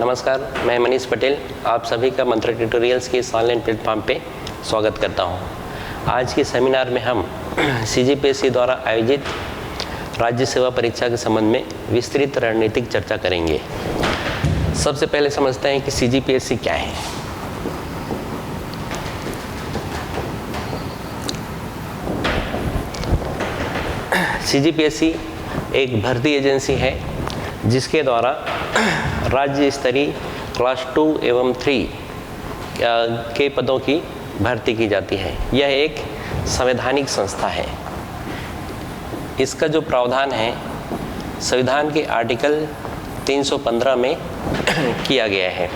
नमस्कार, मैं मनीष पटेल आप सभी का मंत्र ट्यूटोरियल्स के इस ऑनलाइन प्लेटफॉर्म पे स्वागत करता हूं। आज के सेमिनार में हम CGPSC द्वारा आयोजित राज्य सेवा परीक्षा के संबंध में विस्तृत रणनीतिक चर्चा करेंगे। सबसे पहले समझते हैं कि CGPSC क्या है। CGPSC एक भर्ती एजेंसी है जिसके द्वारा राज्य स्तरीय क्लास 2 एवं 3 के पदों की भर्ती की जाती है। यह एक संवैधानिक संस्था है। इसका जो प्रावधान है संविधान के आर्टिकल 315 में किया गया है।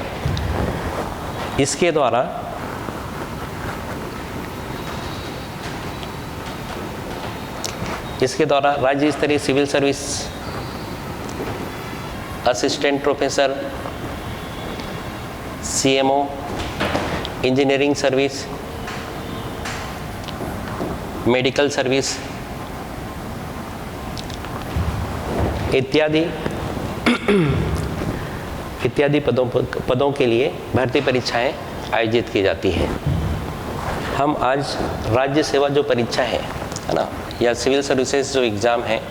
इसके द्वारा राज्य स्तरीय civil service assistant professor, CMO, engineering service, medical service इत्यादि पदों के लिए भर्ती परीक्षाएं आयोजित की जाती हैं। हम आज राज्य सेवा जो परीक्षा है ना, या सिविल सर्विसेज जो एग्ज़ाम है,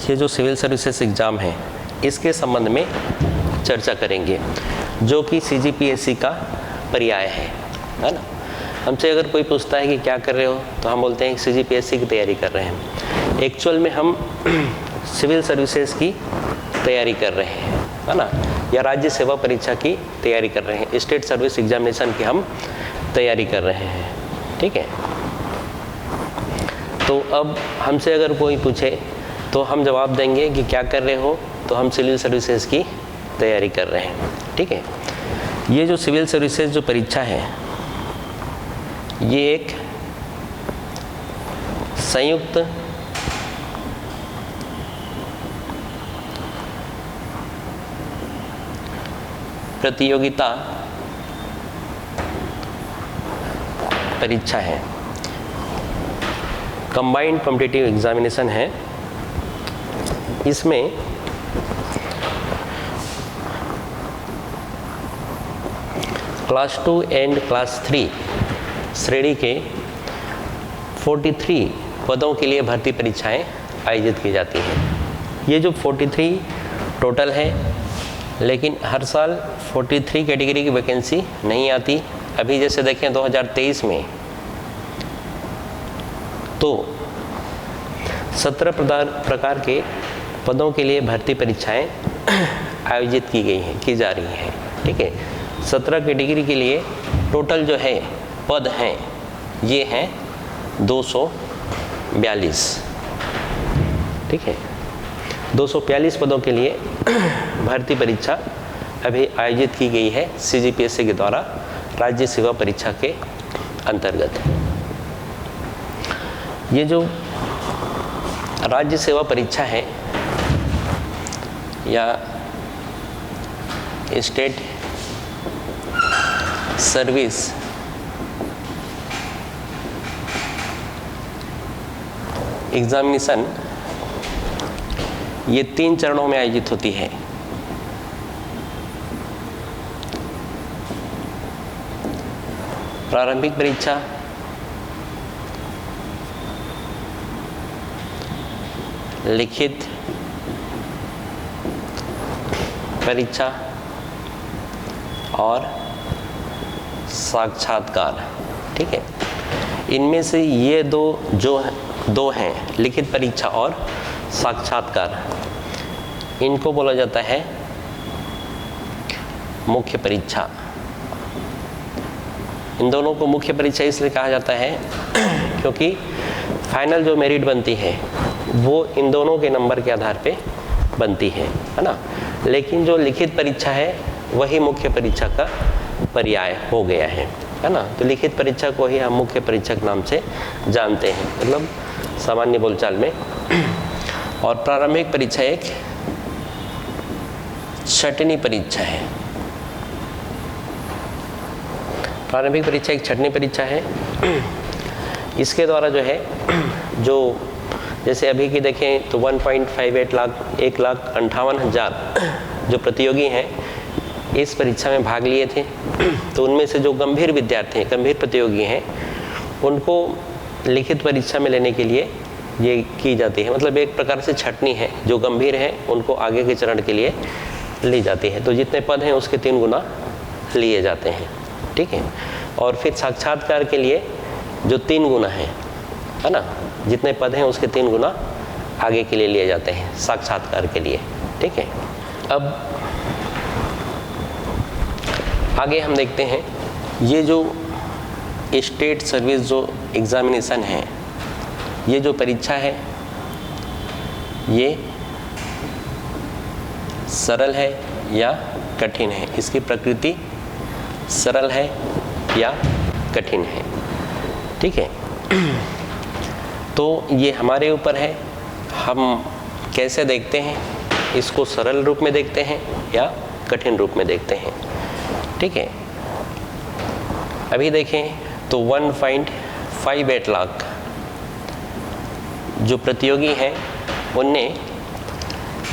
ये जो सिविल सर्विसेज एग्ज़ाम है इसके संबंध में चर्चा करेंगे, जो कि CGPSC का पर्याय है ना। हमसे अगर कोई पूछता है कि क्या कर रहे हो तो हम बोलते हैं कि CGPSC की तैयारी कर रहे हैं। एक्चुअल में हम सिविल सर्विसेज की तैयारी कर रहे हैं, है ना, या राज्य सेवा परीक्षा की तैयारी कर रहे हैं, स्टेट सर्विस एग्जामिनेशन की हम तैयारी कर रहे हैं। ठीक है, तो अब हमसे अगर कोई पूछे तो हम जवाब देंगे कि क्या कर रहे हो, तो हम सिविल सर्विसेज की तैयारी कर रहे हैं। ठीक है, ये जो सिविल सर्विसेज जो परीक्षा है ये एक संयुक्त प्रतियोगिता परीक्षा है, कंबाइंड कॉम्पिटिटिव एग्जामिनेशन है। इसमें क्लास 2 एंड क्लास 3 श्रेणी के 43 पदों के लिए भर्ती परीक्षाएं आयोजित की जाती हैं। ये जो 43 टोटल है, लेकिन हर साल 43 कैटेगरी की वैकेंसी नहीं आती। अभी जैसे देखें 2023 में तो 17 प्रकार के पदों के लिए भर्ती परीक्षाएं आयोजित की जा रही हैं। ठीक है, 17 कैटेगरी के लिए टोटल जो है पद हैं ये हैं 242। ठीक है, 242 पदों के लिए भर्ती परीक्षा अभी आयोजित की गई है CGPSC के द्वारा राज्य सेवा परीक्षा के अंतर्गत। ये जो राज्य सेवा परीक्षा है या स्टेट सर्विस एग्जामिनेशन ये 3 चरणों में आयोजित होती है। प्रारंभिक परीक्षा, लिखित परीक्षा और साक्षात्कार। ठीक है, इनमें से ये दो हैं लिखित परीक्षा और साक्षात्कार, इनको बोला जाता है मुख्य परीक्षा। इन दोनों को मुख्य परीक्षा इसलिए कहा जाता है क्योंकि फाइनल जो मेरिट बनती है वो इन दोनों के नंबर के आधार पे बनती है ना। लेकिन जो लिखित परीक्षा है वही मुख्य परीक्षा का पर्याय हो गया है ना। तो लिखित परीक्षा को ही हम मुख्य परीक्षा के नाम से जानते हैं, मतलब सामान्य बोलचाल में। और प्रारंभिक परीक्षा एक छटनी परीक्षा है। प्रारंभिक परीक्षा एक छटनी परीक्षा है। इसके द्वारा जो है जो जैसे अभी की देखें तो 1.58 लाख 1,58,000 जो प्रतियोगी हैं इस परीक्षा में भाग लिए थे। तो उनमें से जो गंभीर विद्यार्थी हैं, गंभीर प्रतियोगी हैं, उनको लिखित परीक्षा में लेने के लिए ये की जाती है। मतलब एक प्रकार से छटनी है, जो गंभीर है उनको आगे के चरण के लिए ली जाती है। तो जितने पद हैं उसके 3 गुना लिए जाते हैं, ठीक है। और फिर साक्षात्कार के लिए जो 3 गुना है ना, जितने पद हैं उसके 3 गुना आगे के लिए लिए जाते हैं साक्षात्कार के लिए, ठीक है। अब आगे हम देखते हैं ये जो स्टेट सर्विस जो एग्जामिनेशन है, ये जो परीक्षा है ये सरल है या कठिन है, इसकी प्रकृति सरल है या कठिन है, ठीक है। तो ये हमारे ऊपर है, हम कैसे देखते हैं, इसको सरल रूप में देखते हैं या कठिन रूप में देखते हैं, ठीक है। अभी देखें तो 1.58 लाख जो प्रतियोगी हैं उनने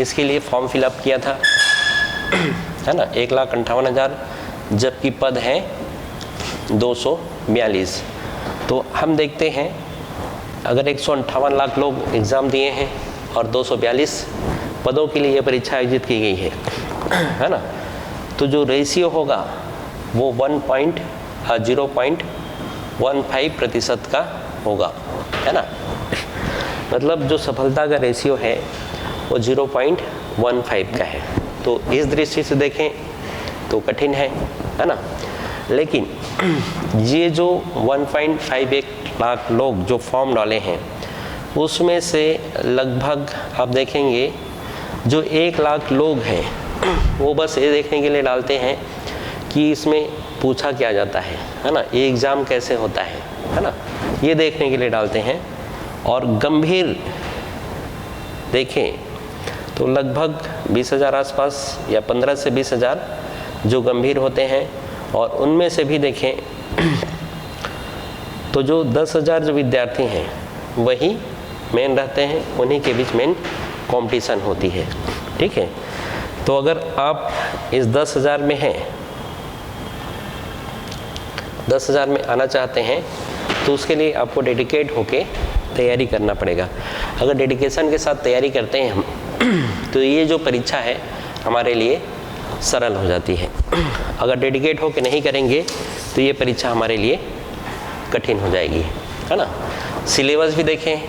इसके लिए फॉर्म फिलअप किया था, है ना, 1,58,000, जबकि पद हैं 242। तो हम देखते हैं अगर 158 लाख लोग एग्ज़ाम दिए हैं और 242 पदों के लिए ये परीक्षा आयोजित की गई है ना, तो जो रेशियो होगा वो 0.15% का होगा, है ना। मतलब जो सफलता का रेशियो है वो 0.15 का है। तो इस दृष्टि से देखें तो कठिन है ना। लेकिन ये जो 1.58 लाख लोग जो फॉर्म डाले हैं उसमें से लगभग आप देखेंगे जो 1 लाख लोग हैं वो बस ये देखने के लिए डालते हैं कि इसमें पूछा क्या जाता है ना, ये एग्ज़ाम कैसे होता है ना, ये देखने के लिए डालते हैं। और गंभीर देखें तो लगभग 20,000 आसपास या 15 से 20,000 जो गंभीर होते हैं, और उनमें से भी देखें तो जो 10,000 जो विद्यार्थी हैं वही मेन रहते हैं, उन्हीं के बीच मेन कंपटीशन होती है, ठीक है। तो अगर आप इस 10,000 में हैं, 10,000 में आना चाहते हैं तो उसके लिए आपको डेडिकेट होके तैयारी करना पड़ेगा। अगर डेडिकेशन के साथ तैयारी करते हैं हम तो ये जो परीक्षा है हमारे लिए सरल हो जाती है। अगर डेडिकेट होके नहीं करेंगे तो ये परीक्षा हमारे लिए कठिन हो जाएगी, है ना। सिलेबस भी देखें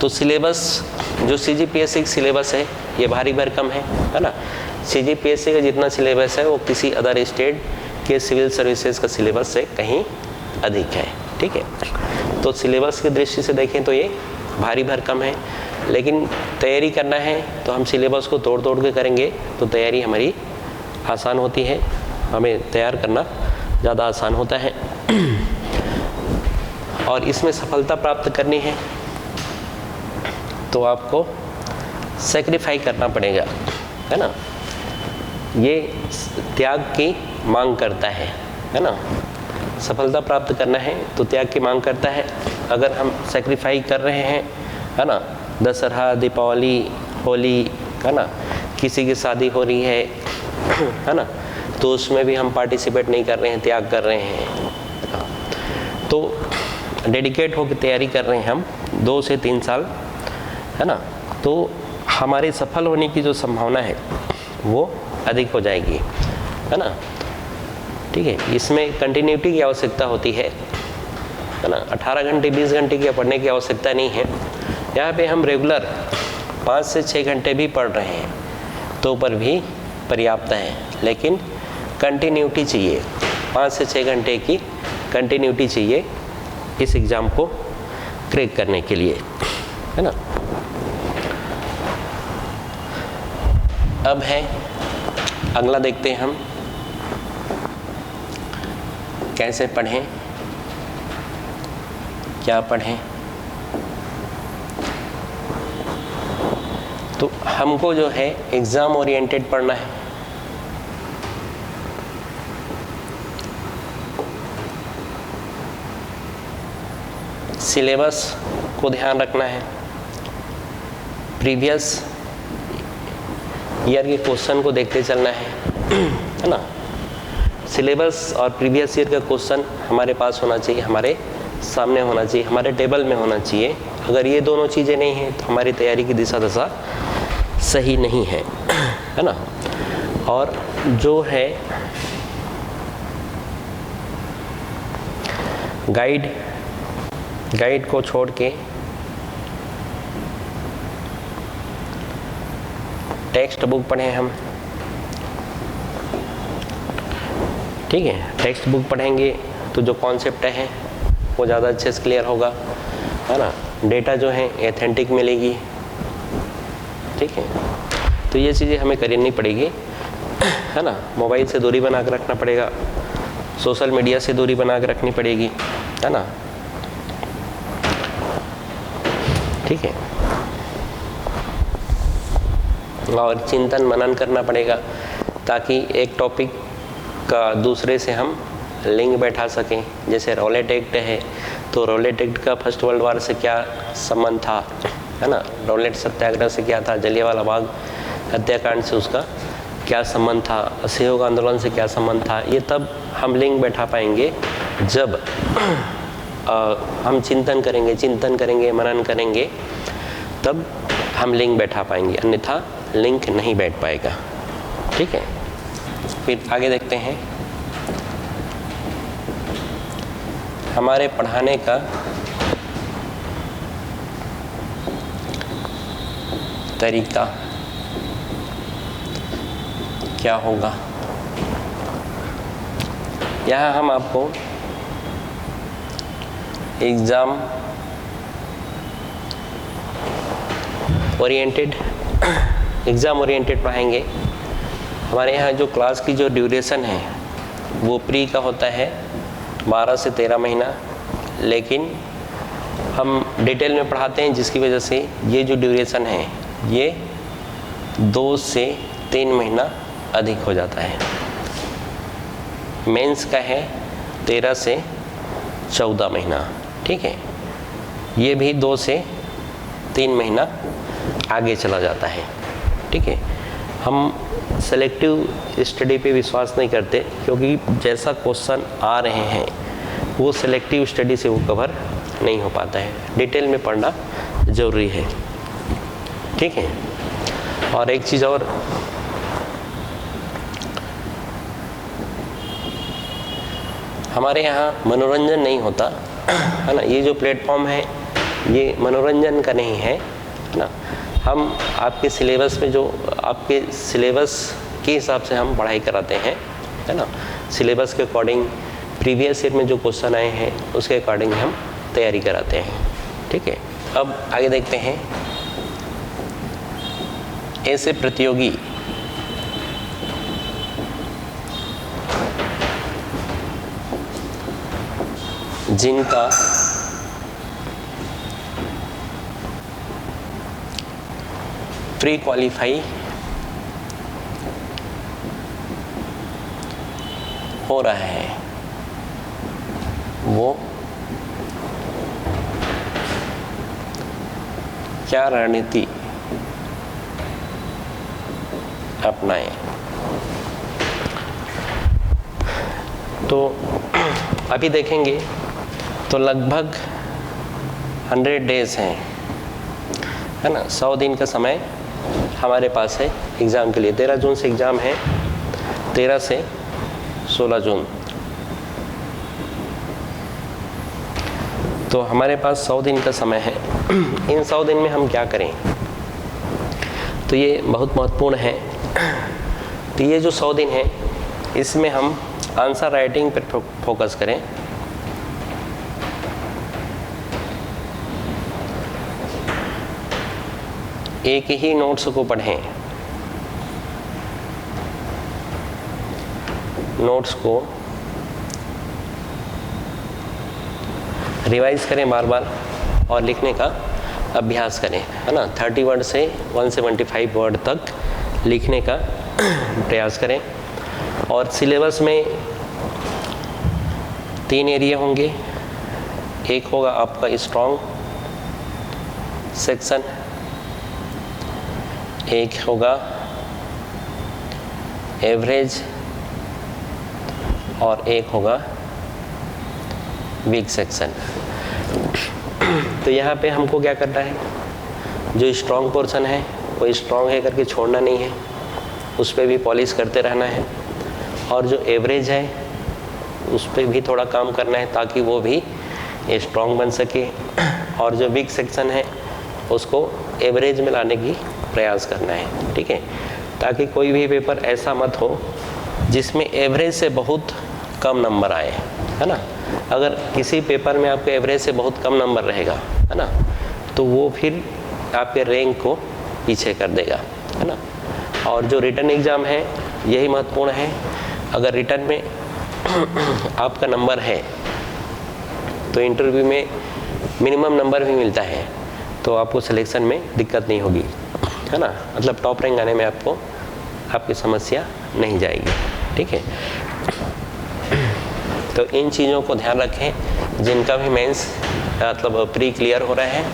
तो सिलेबस जो CGPSC का सिलेबस है ये भारी भरकम है ना। CGPSC का जितना सिलेबस है वो किसी अदर स्टेट के सिविल सर्विसेज का सिलेबस से कहीं अधिक है, ठीक है। तो सिलेबस की दृष्टि से देखें तो ये भारी भरकम है, लेकिन तैयारी करना है तो हम सिलेबस को तोड़ तोड़ के करेंगे तो तैयारी हमारी आसान होती है, हमें तैयार करना ज़्यादा आसान होता है। और इसमें सफलता प्राप्त करनी है तो आपको सेक्रीफाई करना पड़ेगा, है ना। ये त्याग की मांग करता है ना। सफलता प्राप्त करना है तो त्याग की मांग करता है। अगर हम सेक्रीफाई कर रहे हैं, है ना, दशहरा, दीपावली, होली, है ना, किसी की शादी हो रही है ना, तो उसमें भी हम पार्टिसिपेट नहीं कर रहे हैं, त्याग कर रहे हैं। तो डेडिकेट होकर तैयारी कर रहे हैं हम 2 से 3 साल, है ना, तो हमारे सफल होने की जो संभावना है वो अधिक हो जाएगी, है ना, ठीक है। इसमें कंटिन्यूटी की आवश्यकता होती है ना। 18 घंटे 20 घंटे की पढ़ने की आवश्यकता नहीं है। यहाँ पे हम रेगुलर 5 से 6 घंटे भी पढ़ रहे हैं तो पर भी पर्याप्त है, लेकिन कंटिन्यूटी चाहिए। 5 से 6 घंटे की कंटिन्यूटी चाहिए इस एग्ज़ाम को क्रैक करने के लिए, है ना। अब है अगला, देखते हैं हम कैसे पढ़ें, क्या पढ़ें। तो हमको जो है एग्ज़ाम ओरिएंटेड पढ़ना है। सिलेबस को ध्यान रखना है, प्रीवियस ईयर के क्वेश्चन को देखते चलना है ना। सिलेबस और प्रीवियस ईयर का क्वेश्चन हमारे पास होना चाहिए, हमारे सामने होना चाहिए, हमारे टेबल में होना चाहिए। अगर ये दोनों चीज़ें नहीं हैं तो हमारी तैयारी की दिशा दशा सही नहीं है ना। और जो है गाइड को छोड़ के टेक्स्ट बुक पढ़ें हम, ठीक है। टेक्स्ट बुक पढ़ेंगे तो जो कॉन्सेप्ट है वो ज़्यादा अच्छे से क्लियर होगा, है ना। डेटा जो है एथेंटिक मिलेगी, ठीक है। तो ये चीज़ें हमें करनी पड़ेगी, है ना। मोबाइल से दूरी बना कर रखना पड़ेगा, सोशल मीडिया से दूरी बना कर रखनी पड़ेगी, है ना, ठीक है। और चिंतन मनन करना पड़ेगा ताकि एक टॉपिक का दूसरे से हम लिंक बैठा सकें। जैसे रॉलेट एक्ट है तो रॉलेट एक्ट का फर्स्ट वर्ल्ड वार से क्या संबंध था, है ना। रॉलेट सत्याग्रह से क्या था, जलियांवाला बाग हत्याकांड से उसका क्या संबंध था, असहयोग आंदोलन से क्या संबंध था। ये तब हम लिंक बैठा पाएंगे जब हम चिंतन करेंगे, मनन करेंगे, तब हम लिंक बैठा पाएंगे, अन्यथा लिंक नहीं बैठ पाएगा, ठीक है। फिर आगे देखते हैं हमारे पढ़ाने का तरीका क्या होगा। यहाँ हम आपको एग्ज़ाम ओरिएंटेड पढ़ाएंगे। हमारे यहाँ जो क्लास की जो ड्यूरेशन है वो प्री का होता है 12 से 13 महीना, लेकिन हम डिटेल में पढ़ाते हैं जिसकी वजह से ये जो ड्यूरेशन है ये 2 से 3 महीना अधिक हो जाता है। मेंस का है 13 से 14 महीना, ठीक है। ये भी 2 से 3 महीना आगे चला जाता है, ठीक है। हम सेलेक्टिव स्टडी पे विश्वास नहीं करते क्योंकि जैसा क्वेश्चन आ रहे हैं वो सेलेक्टिव स्टडी से वो कवर नहीं हो पाता है। डिटेल में पढ़ना ज़रूरी है, ठीक है। और एक चीज़ और, हमारे यहाँ मनोरंजन नहीं होता, है ना। ये जो प्लेटफॉर्म है ये मनोरंजन का नहीं है ना। हम आपके सिलेबस में जो आपके सिलेबस के हिसाब से हम पढ़ाई कराते हैं, है ना। सिलेबस के अकॉर्डिंग प्रीवियस ईयर में जो क्वेश्चन आए हैं उसके अकॉर्डिंग हम तैयारी कराते हैं, ठीक है। अब आगे देखते हैं ऐसे प्रतियोगी जिनका प्री क्वालिफाई हो रहा है वो क्या रणनीति अपनाएं। तो अभी देखेंगे तो लगभग 100 डेज हैं, है ना। 100 दिन का समय हमारे पास है एग्ज़ाम के लिए। 13 जून से एग्ज़ाम है, 13 से 16 जून। तो हमारे पास 100 दिन का समय है। इन 100 दिन में हम क्या करें, तो ये बहुत महत्वपूर्ण है। तो ये जो 100 दिन है इसमें हम आंसर राइटिंग पर फोकस करें। एक ही नोट्स को पढ़ें, नोट्स को रिवाइज करें बार बार और लिखने का अभ्यास करें, है ना। 30 वर्ड से 175 वर्ड तक लिखने का प्रयास करें। और सिलेबस में 3 एरिया होंगे, एक होगा आपका स्ट्रॉन्ग सेक्शन, एक होगा एवरेज और एक होगा वीक सेक्शन। तो यहाँ पे हमको क्या करना है, जो स्ट्रॉन्ग पोर्शन है वो स्ट्रॉन्ग है करके छोड़ना नहीं है, उस पर भी पॉलिश करते रहना है, और जो एवरेज है उस पर भी थोड़ा काम करना है ताकि वो भी स्ट्रॉन्ग बन सके, और जो वीक सेक्शन है उसको एवरेज में लाने की प्रयास करना है। ठीक है, ताकि कोई भी पेपर ऐसा मत हो जिसमें एवरेज से बहुत कम नंबर आए, है ना। अगर किसी पेपर में आपके एवरेज से बहुत कम नंबर रहेगा, है ना, तो वो फिर आपके रैंक को पीछे कर देगा, है ना। और जो रिटन एग्ज़ाम है यही महत्वपूर्ण है। अगर रिटन में आपका नंबर है तो इंटरव्यू में मिनिमम नंबर भी मिलता है, तो आपको सिलेक्शन में दिक्कत नहीं होगी, है ना। मतलब टॉप रैंक आने में आपको आपकी समस्या नहीं जाएगी। ठीक है, तो इन चीज़ों को ध्यान रखें जिनका भी मेंस मतलब प्री क्लियर हो रहा है,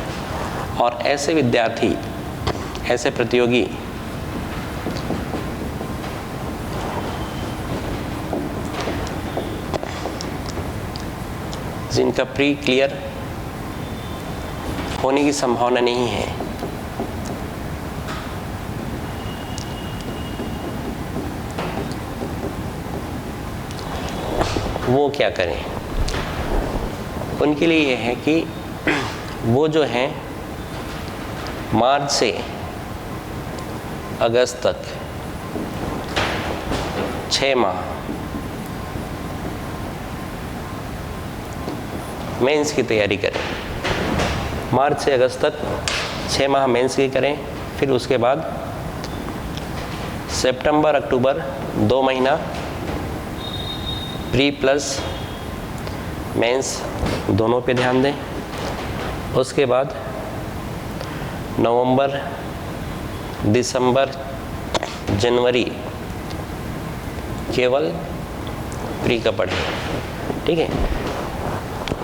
और ऐसे विद्यार्थी, ऐसे प्रतियोगी जिनका प्री क्लियर होने की संभावना नहीं है, वो क्या करें। उनके लिए ये है कि वो जो है मार्च से अगस्त तक 6 माह मेंस की तैयारी करें। मार्च से अगस्त तक 6 माह मेंस की करें, फिर उसके बाद सितंबर अक्टूबर 2 महीना प्री प्लस मेंस दोनों पे ध्यान दें। उसके बाद नवंबर, दिसंबर, जनवरी केवल प्री का पढ़ें। ठीक है,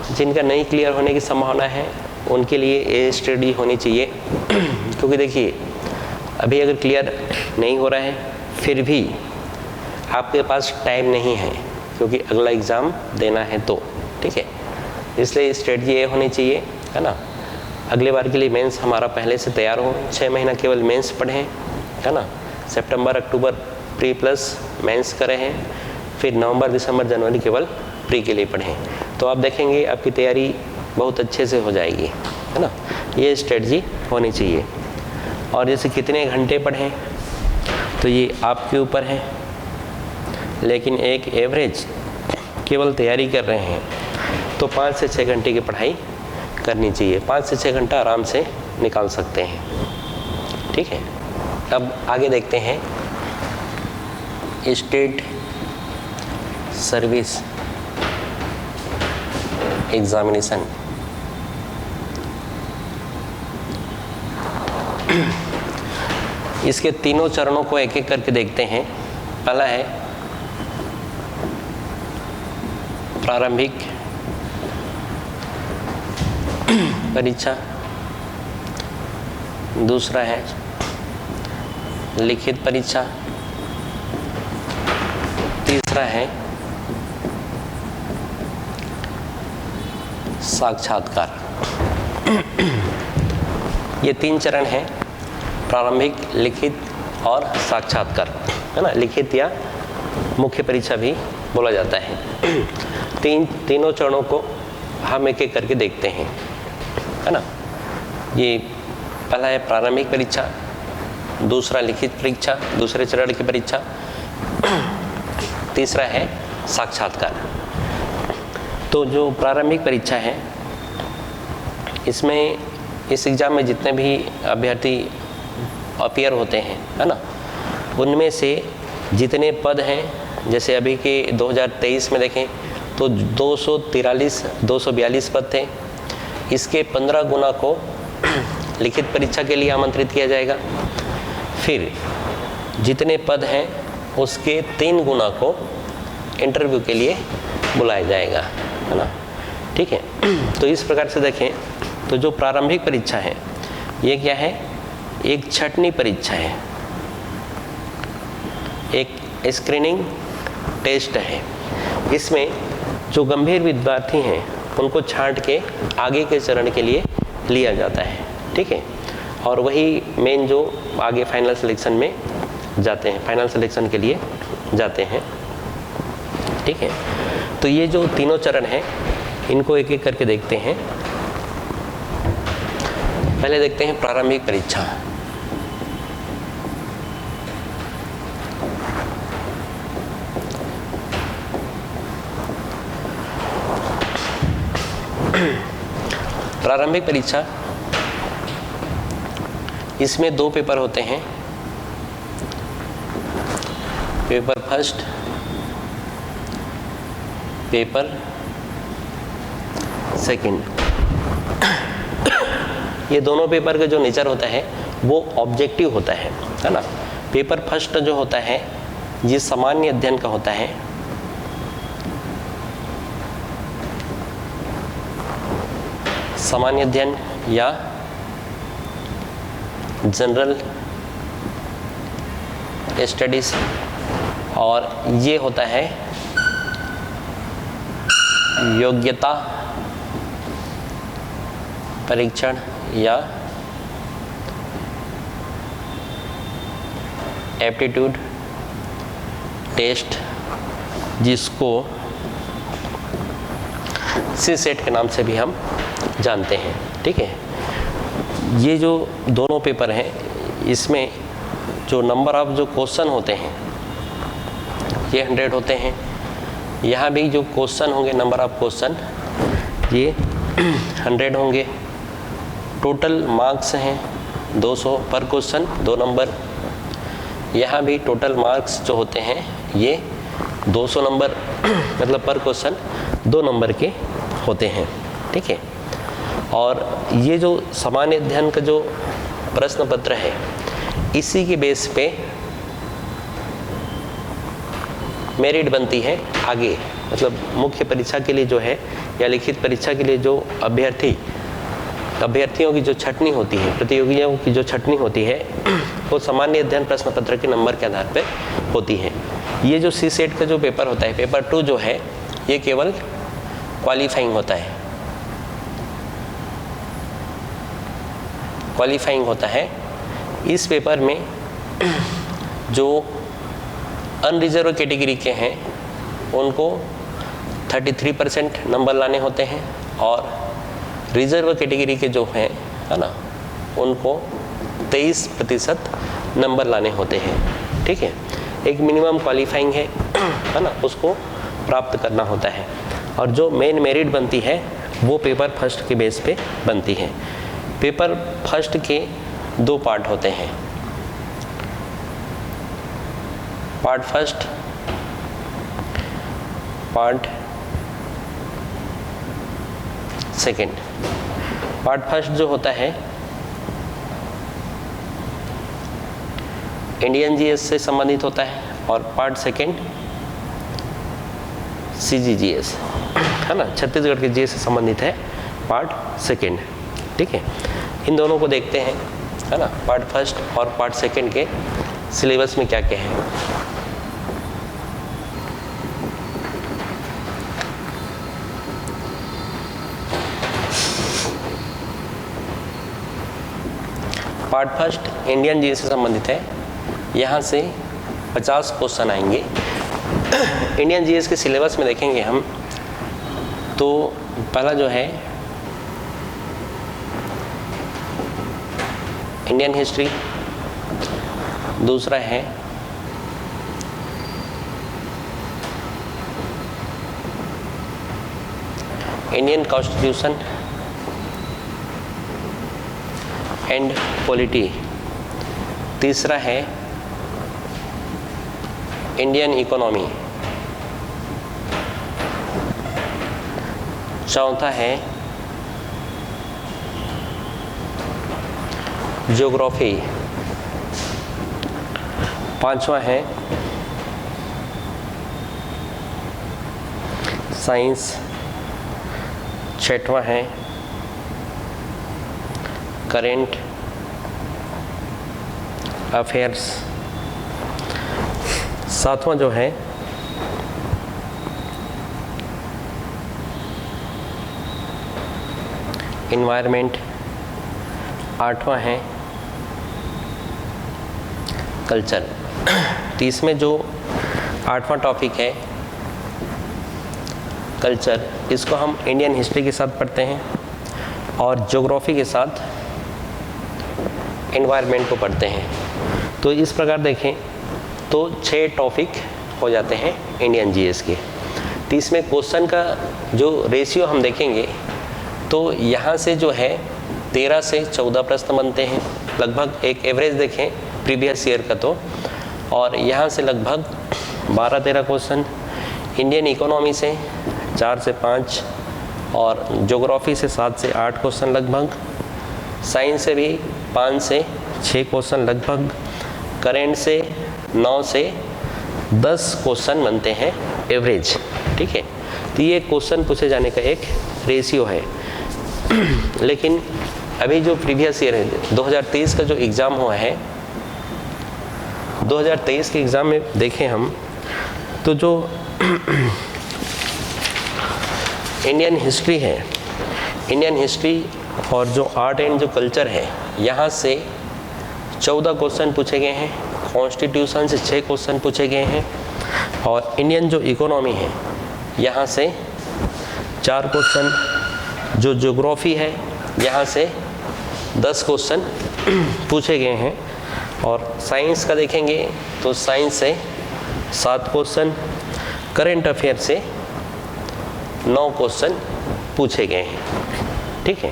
जिनका नहीं क्लियर होने की संभावना है उनके लिए ये स्टडी होनी चाहिए क्योंकि देखिए अभी अगर क्लियर नहीं हो रहा है फिर भी आपके पास टाइम नहीं है क्योंकि अगला एग्ज़ाम देना है तो। ठीक है, इसलिए स्ट्रेटजी ये होनी चाहिए, है ना, अगले बार के लिए मेंस हमारा पहले से तैयार हो। 6 महीना केवल मेंस पढ़ें, है ना, सितंबर अक्टूबर प्री प्लस मेंस करें हैं, फिर नवंबर दिसंबर जनवरी केवल प्री के लिए पढ़ें, तो आप देखेंगे आपकी तैयारी बहुत अच्छे से हो जाएगी, है ना। ये स्ट्रेटजी होनी चाहिए। और जैसे कितने घंटे पढ़ें तो ये आपके ऊपर है, लेकिन एक एवरेज केवल तैयारी कर रहे हैं तो 5 से 6 घंटे की पढ़ाई करनी चाहिए। 5 से 6 घंटा आराम से निकाल सकते हैं। ठीक है, अब आगे देखते हैं स्टेट सर्विस एग्जामिनेशन। इसके तीनों चरणों को एक एक करके देखते हैं। पहला है प्रारंभिक परीक्षा, दूसरा है लिखित परीक्षा, तीसरा है साक्षात्कार। ये 3 चरण हैं, प्रारंभिक, लिखित और साक्षात्कार, है ना। लिखित या मुख्य परीक्षा भी बोला जाता है। तीनों चरणों को हम एक एक करके देखते हैं, है ना। ये पहला है प्रारंभिक परीक्षा, दूसरा लिखित परीक्षा, दूसरे चरण की परीक्षा, तीसरा है साक्षात्कार। तो जो प्रारंभिक परीक्षा है इसमें इस एग्ज़ाम में जितने भी अभ्यर्थी अपीयर होते हैं, है ना, उनमें से जितने पद हैं, जैसे अभी के 2023 में देखें तो 242 पद थे। इसके 15 गुना को लिखित परीक्षा के लिए आमंत्रित किया जाएगा, फिर जितने पद हैं उसके 3 गुना को इंटरव्यू के लिए बुलाया जाएगा, है ना। ठीक है। तो इस प्रकार से देखें तो जो प्रारंभिक परीक्षा है ये क्या है, एक छँटनी परीक्षा है, एक स्क्रीनिंग टेस्ट है। इसमें जो गंभीर विद्यार्थी हैं उनको छांट के आगे के चरण के लिए लिया जाता है, ठीक है। और वही मेन जो आगे फाइनल सिलेक्शन में जाते हैं, फाइनल सिलेक्शन के लिए जाते हैं, ठीक है। तो ये जो तीनों चरण हैं इनको एक एक करके देखते हैं। पहले देखते हैं प्रारंभिक परीक्षा। प्रारंभिक परीक्षा, इसमें 2 पेपर होते हैं, पेपर फर्स्ट, पेपर सेकंड। ये दोनों पेपर का जो नेचर होता है वो ऑब्जेक्टिव होता है ना। पेपर फर्स्ट जो होता है ये सामान्य अध्ययन का होता है, सामान्य अध्ययन या जनरल स्टडीज, और ये होता है योग्यता परीक्षण या एप्टीट्यूड टेस्ट, जिसको सीसेट के नाम से भी हम जानते हैं, ठीक है। ये जो दोनों पेपर हैं इसमें जो नंबर ऑफ जो क्वेश्चन होते हैं ये 100 होते हैं। यहाँ भी जो क्वेश्चन होंगे, नंबर ऑफ क्वेश्चन ये 100 होंगे। टोटल मार्क्स हैं 200 पर क्वेश्चन, 2 नंबर। यहाँ भी टोटल मार्क्स जो होते हैं ये 200 नंबर मतलब पर क्वेश्चन 2 नंबर के होते हैं, ठीक है। और ये जो सामान्य अध्ययन का जो प्रश्न पत्र है इसी के बेस पे मेरिट बनती है आगे, मतलब मुख्य परीक्षा के लिए जो है या लिखित परीक्षा के लिए जो अभ्यर्थियों की जो छँटनी होती है, प्रतियोगियों की जो छँटनी होती है वो सामान्य अध्ययन प्रश्न पत्र के नंबर के आधार पर होती है। ये जो सीसेट का जो पेपर होता है, पेपर 2 जो है ये केवल क्वालिफाइंग होता है, क्वालिफाइंग होता है। इस पेपर में जो अनरिजर्व कैटेगरी के हैं उनको 33% नंबर लाने होते हैं, और रिजर्व कैटेगरी के जो हैं है ना उनको 23% नंबर लाने होते हैं, ठीक है। एक मिनिमम क्वालिफाइंग है ना, उसको प्राप्त करना होता है। और जो मेन मेरिट बनती है वो पेपर फर्स्ट के बेस पे बनती है। पेपर फर्स्ट के 2 पार्ट होते हैं, part first, part second. Part first जो होता है इंडियन जीएस से संबंधित होता है, और पार्ट सेकंड सीजीजीएस है ना, छत्तीसगढ़ के जीएस से संबंधित है पार्ट सेकंड, ठीक है। इन दोनों को देखते हैं है ना, पार्ट फर्स्ट और पार्ट सेकंड के सिलेबस में क्या क्या है। पार्ट फर्स्ट इंडियन जीएस से संबंधित है, यहाँ से 50 क्वेश्चन आएंगे। इंडियन जीएस के सिलेबस में देखेंगे हम तो पहला जो है इंडियन हिस्ट्री, दूसरा है इंडियन कॉन्स्टिट्यूशन एंड पॉलिटी, तीसरा है इंडियन इकोनॉमी, चौथा है ज्योग्राफी, पांचवा है साइंस, छठवां है करेंट अफेयर्स। सातवां जो है इन्वायरमेंट। आठवां है कल्चर। तो इसमें जो आठवां टॉपिक है कल्चर, इसको हम इंडियन हिस्ट्री के साथ पढ़ते हैं और ज्योग्राफी के साथ एनवायरनमेंट को पढ़ते हैं। तो इस प्रकार देखें तो 6 टॉपिक हो जाते हैं इंडियन जीएस के। तो इसमें क्वेश्चन का जो रेशियो हम देखेंगे तो यहाँ से जो है 13 से 14 प्रश्न बनते हैं, लगभग एक एवरेज देखें प्रीवियस ईयर का तो, और यहाँ से लगभग 12-13 क्वेश्चन, इंडियन इकोनॉमी से 4 से 5 और ज्योग्राफी से 7 से 8 क्वेश्चन लगभग, साइंस से भी 5 से 6 क्वेश्चन लगभग, करेंट से 9 से 10 क्वेश्चन बनते हैं एवरेज। ठीक है, तो ये क्वेश्चन पूछे जाने का एक रेशियो है। लेकिन अभी जो प्रीवियस ईयर है 2023 का जो एग्ज़ाम हुआ है, 2023 के एग्ज़ाम में देखें हम तो जो इंडियन हिस्ट्री है, इंडियन हिस्ट्री और जो आर्ट एंड जो कल्चर है, यहाँ से 14 क्वेश्चन पूछे गए हैं, कॉन्स्टिट्यूशन से 6 क्वेश्चन पूछे गए हैं, और इंडियन जो इकोनॉमी है यहाँ से 4 क्वेश्चन, जो ज्योग्राफी है यहाँ से 10 क्वेश्चन पूछे गए हैं, और साइंस का देखेंगे तो साइंस से 7 क्वेश्चन, करंट अफेयर से 9 क्वेश्चन पूछे गए हैं। ठीक है,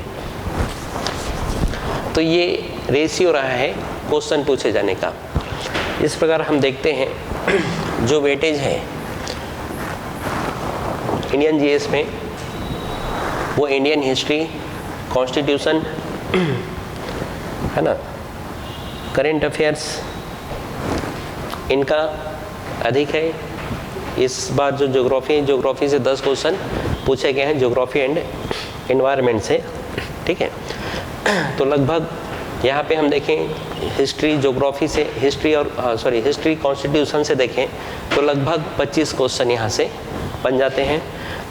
तो ये रेशियो रहा है क्वेश्चन पूछे जाने का। इस प्रकार हम देखते हैं जो वेटेज है इंडियन जीएस में, वो इंडियन हिस्ट्री, कॉन्स्टिट्यूशन है ना, करंट अफेयर्स, इनका अधिक है। इस बार जो ज्योग्राफी से 10 क्वेश्चन पूछे गए हैं, ज्योग्राफी एंड एनवायरनमेंट से। ठीक है, तो लगभग यहाँ पे हम देखें हिस्ट्री ज्योग्राफी से, हिस्ट्री कॉन्स्टिट्यूशन से देखें तो लगभग 25 क्वेश्चन यहाँ से बन जाते हैं,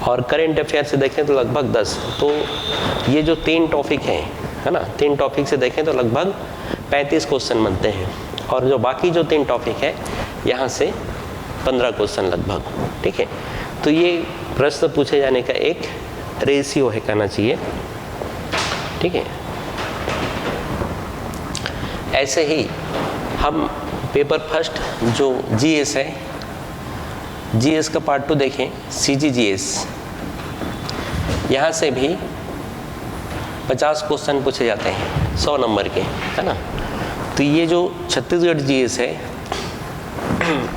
और करंट अफेयर से देखें तो लगभग 10। तो ये जो 3 टॉपिक हैं, है ना, 3 टॉपिक से देखें तो लगभग 35 क्वेश्चन बनते हैं, और जो बाकी जो 3 टॉपिक है यहाँ से 15 क्वेश्चन लगभग। ठीक है, तो ये प्रश्न पूछे जाने का एक रेशियो है, कहना चाहिए। ठीक है, ऐसे ही हम पेपर फर्स्ट जो जीएस है, जीएस का पार्ट 2 देखें, सीजीजीएस, यहाँ से भी 50 क्वेश्चन पूछे जाते हैं 100 नंबर के, है ना। तो ये जो छत्तीसगढ़ जीएस है,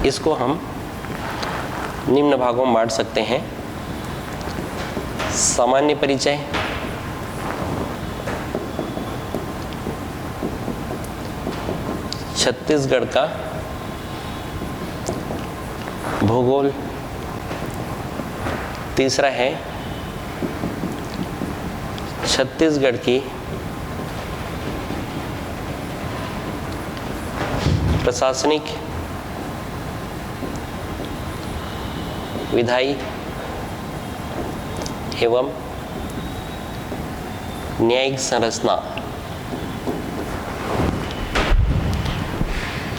इसको हम निम्न भागों में बांट सकते हैं। सामान्य परिचय, छत्तीसगढ़ का भूगोल, तीसरा है छत्तीसगढ़ की प्रशासनिक, विधायी एवं न्यायिक संरचना।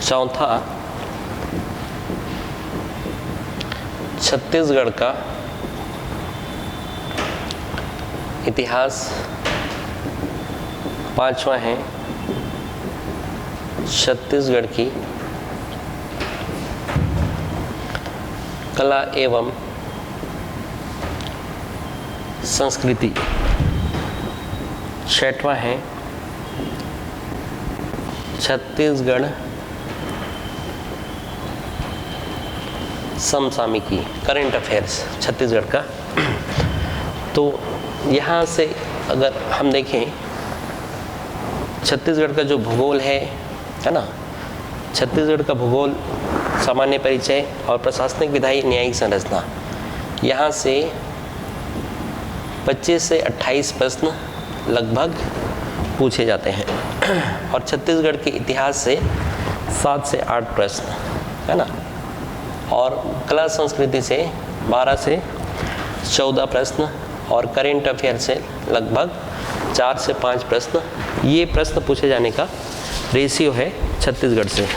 चौथा छत्तीसगढ़ का इतिहास। पांचवा है छत्तीसगढ़ की कला एवं संस्कृति। छठवां है छत्तीसगढ़ समसामयिकी, करंट अफेयर्स छत्तीसगढ़ का। तो यहाँ से अगर हम देखें छत्तीसगढ़ का जो भूगोल है ना, छत्तीसगढ़ का भूगोल, सामान्य परिचय और प्रशासनिक, विधायी, न्यायिक संरचना, यहाँ से 25 से 28 प्रश्न लगभग पूछे जाते हैं और छत्तीसगढ़ के इतिहास से 7 से 8 प्रश्न, है ना। और कला संस्कृति से 12 से 14 प्रश्न और करेंट अफेयर से लगभग 4 से 5 प्रश्न, ये प्रश्न पूछे जाने का रेशियो है छत्तीसगढ़ से।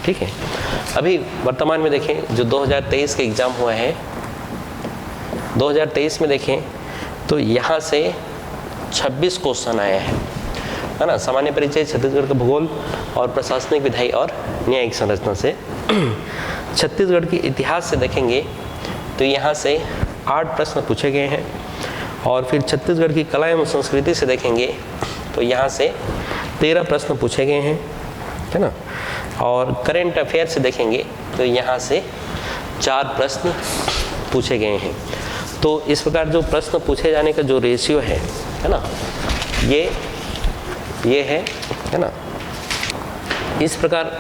ठीक है, अभी वर्तमान में देखें जो 2023 के एग्ज़ाम हुआ है, 2023 में देखें तो यहाँ से 26 क्वेश्चन आए हैं, है ना। सामान्य परिचय, छत्तीसगढ़ का भूगोल और प्रशासनिक, विधायी और न्यायिक संरचना से। छत्तीसगढ़ के इतिहास से देखेंगे तो यहाँ से 8 प्रश्न पूछे गए हैं और फिर छत्तीसगढ़ की कला एवं संस्कृति से देखेंगे तो यहाँ से 13 प्रश्न पूछे गए हैं, है ना। और करेंट अफेयर से देखेंगे तो यहाँ से 4 प्रश्न पूछे गए हैं। तो इस प्रकार जो प्रश्न पूछे जाने का जो रेशियो है ना, ये है ना। इस प्रकार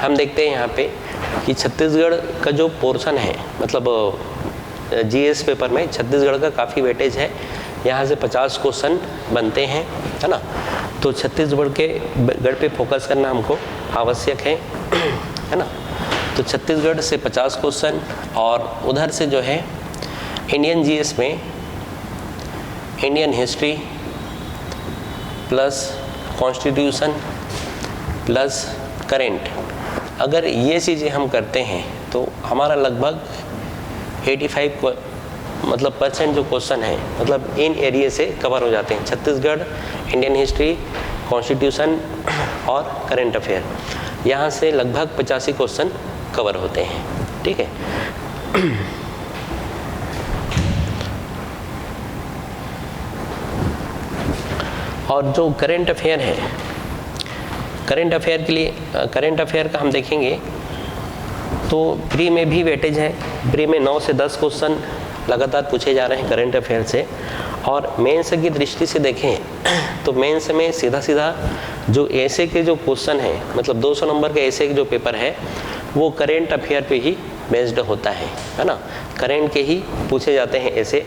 हम देखते हैं यहाँ पे कि छत्तीसगढ़ का जो पोर्शन है, मतलब जीएस पेपर में छत्तीसगढ़ का काफ़ी वेटेज है। यहाँ से 50 क्वेश्चन बनते हैं, है ना। तो छत्तीसगढ़ के गढ़ पे फोकस करना हमको आवश्यक है ना। तो छत्तीसगढ़ से 50 क्वेश्चन और उधर से जो है इंडियन जीएस में Indian history plus constitution plus current, अगर ये चीज़ें हम करते हैं तो हमारा लगभग 85 मतलब % जो क्वेश्चन है मतलब इन एरिया से कवर हो जाते हैं। छत्तीसगढ़, इंडियन हिस्ट्री, कॉन्स्टिट्यूशन और करेंट अफेयर, यहाँ से लगभग 85 क्वेश्चन कवर होते हैं। ठीक है, और जो करेंट अफेयर है, करेंट अफेयर के लिए करेंट अफेयर का हम देखेंगे तो प्री में भी वेटेज है। प्री में 9 से 10 क्वेश्चन लगातार पूछे जा रहे हैं करेंट अफेयर से। और मेंस की दृष्टि से देखें तो मेंस में सीधा सीधा जो ऐसे के जो क्वेश्चन है, मतलब 200 नंबर के ऐसे के जो पेपर है वो करेंट अफेयर पे ही बेस्ड होता है ना। करेंट के ही पूछे जाते हैं ऐसे।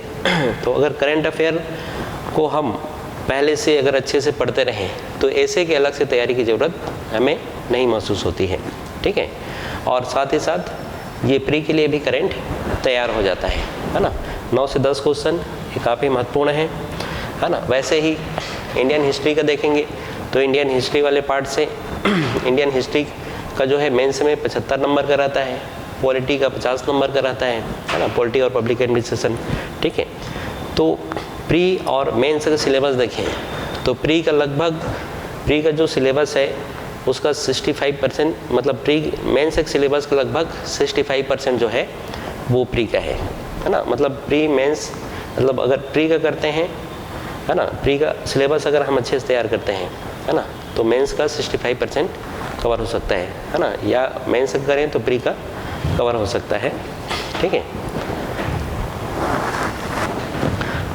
तो अगर करेंट अफेयर को हम पहले से अगर अच्छे से पढ़ते रहें तो ऐसे के अलग से तैयारी की ज़रूरत हमें नहीं महसूस होती है। ठीक है, और साथ ही साथ ये प्री के लिए भी करेंट तैयार हो जाता है ना। 9 से 10 क्वेश्चन ये काफ़ी महत्वपूर्ण है ना। वैसे ही इंडियन हिस्ट्री का देखेंगे तो इंडियन हिस्ट्री वाले पार्ट से इंडियन हिस्ट्री का जो है मेंस में 75 नंबर का रहता है, पॉलिटी का 50 नंबर का रहता है ना, पॉलिटी और पब्लिक एडमिनिस्ट्रेशन। ठीक है, तो प्री और मेंस का सिलेबस देखें तो प्री का जो सिलेबस है उसका 65% मतलब प्री मेंस के सिलेबस का लगभग 65% जो है वो प्री का है ना। मतलब प्री मेंस मतलब अगर प्री का करते हैं, है ना, प्री का सिलेबस अगर हम अच्छे से तैयार करते हैं, है ना, तो मेंस का 65% कवर हो सकता है ना। या मेंस करें तो प्री का कवर हो सकता है। ठीक है,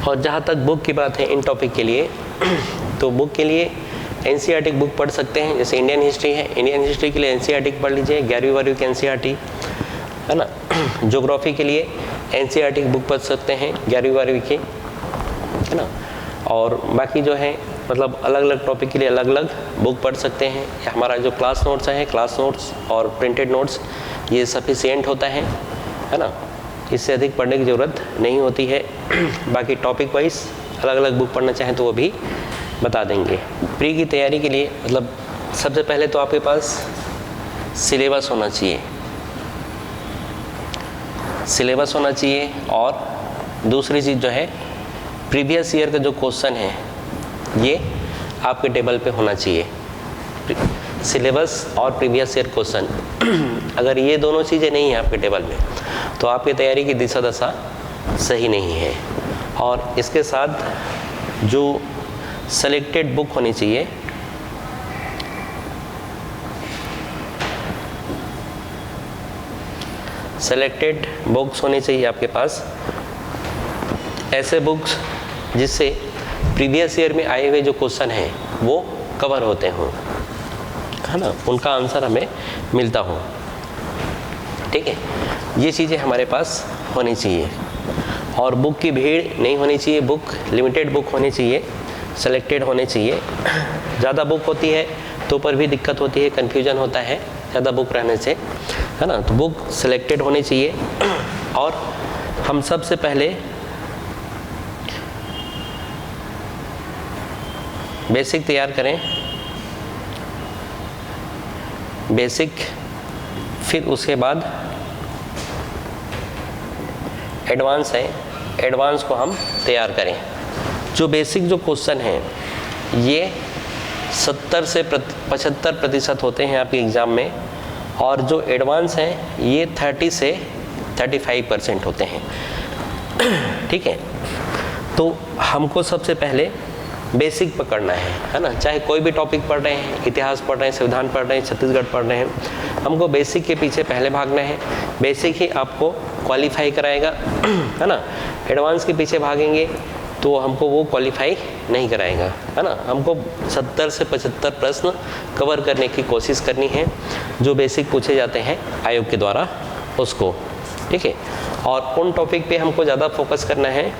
और जहाँ तक बुक की बात है इन टॉपिक के लिए तो बुक के लिए एनसीईआरटी बुक पढ़ सकते हैं। जैसे इंडियन हिस्ट्री है, इंडियन हिस्ट्री के लिए एनसीईआरटी पढ़ लीजिए, 11वीं की एनसीईआरटी, है ना। ज्योग्राफी के लिए एनसीईआरटी की बुक पढ़ सकते हैं 11वीं की, है ना। और बाकी जो है मतलब अलग अलग टॉपिक के लिए अलग अलग बुक पढ़ सकते हैं। हमारा जो क्लास नोट्स है, क्लास नोट्स और प्रिंटेड नोट्स ये सफिशिएंट होता है ना। इससे अधिक पढ़ने की ज़रूरत नहीं होती है। बाकी टॉपिक वाइज अलग अलग बुक पढ़ना चाहें तो वो भी बता देंगे। प्री की तैयारी के लिए मतलब सबसे पहले तो आपके पास सिलेबस होना चाहिए, सिलेबस होना चाहिए। और दूसरी चीज़ जो है प्रीवियस ईयर का जो क्वेश्चन है ये आपके टेबल पे होना चाहिए। सिलेबस और प्रीवियस ईयर क्वेश्चन अगर ये दोनों चीज़ें नहीं हैं आपके टेबल में तो आपकी तैयारी की दिशा दशा सही नहीं है। और इसके साथ जो सेलेक्टेड बुक होनी चाहिए, सेलेक्टेड बुक्स होनी चाहिए आपके पास, ऐसे बुक्स जिससे प्रीवियस ईयर में आए हुए जो क्वेश्चन हैं वो कवर होते हों, है ना, उनका आंसर हमें मिलता हो। ठीक है, ये चीज़ें हमारे पास होनी चाहिए। और बुक की भीड़ नहीं होनी चाहिए, बुक लिमिटेड बुक होनी चाहिए, सेलेक्टेड होने चाहिए। ज़्यादा बुक होती है तो पर भी दिक्कत होती है, कन्फ्यूजन होता है ज़्यादा बुक रहने से, है ना। तो बुक सेलेक्टेड होनी चाहिए। और हम सबसे पहले बेसिक तैयार करें, बेसिक, फिर उसके बाद एडवांस है, एडवांस को हम तैयार करें। जो बेसिक जो क्वेश्चन हैं ये 70 से 75% होते हैं आपके एग्ज़ाम में, और जो एडवांस हैं ये 30 से 35% होते हैं, ठीक है। तो हमको सबसे पहले बेसिक पकड़ना है ना। चाहे कोई भी टॉपिक पढ़ रहे हैं, इतिहास पढ़ रहे हैं, संविधान पढ़ रहे हैं, छत्तीसगढ़ पढ़ रहे हैं, हमको बेसिक के पीछे पहले भागना है। बेसिक ही आपको क्वालिफाई कराएगा, है ना। एडवांस के पीछे भागेंगे तो हमको वो क्वालिफाई नहीं कराएगा, है ना। हमको 70 से 75 प्रश्न कवर करने की कोशिश करनी है, जो बेसिक पूछे जाते हैं आयोग के द्वारा उसको, ठीक है। और उन टॉपिक पे हमको ज़्यादा फोकस करना है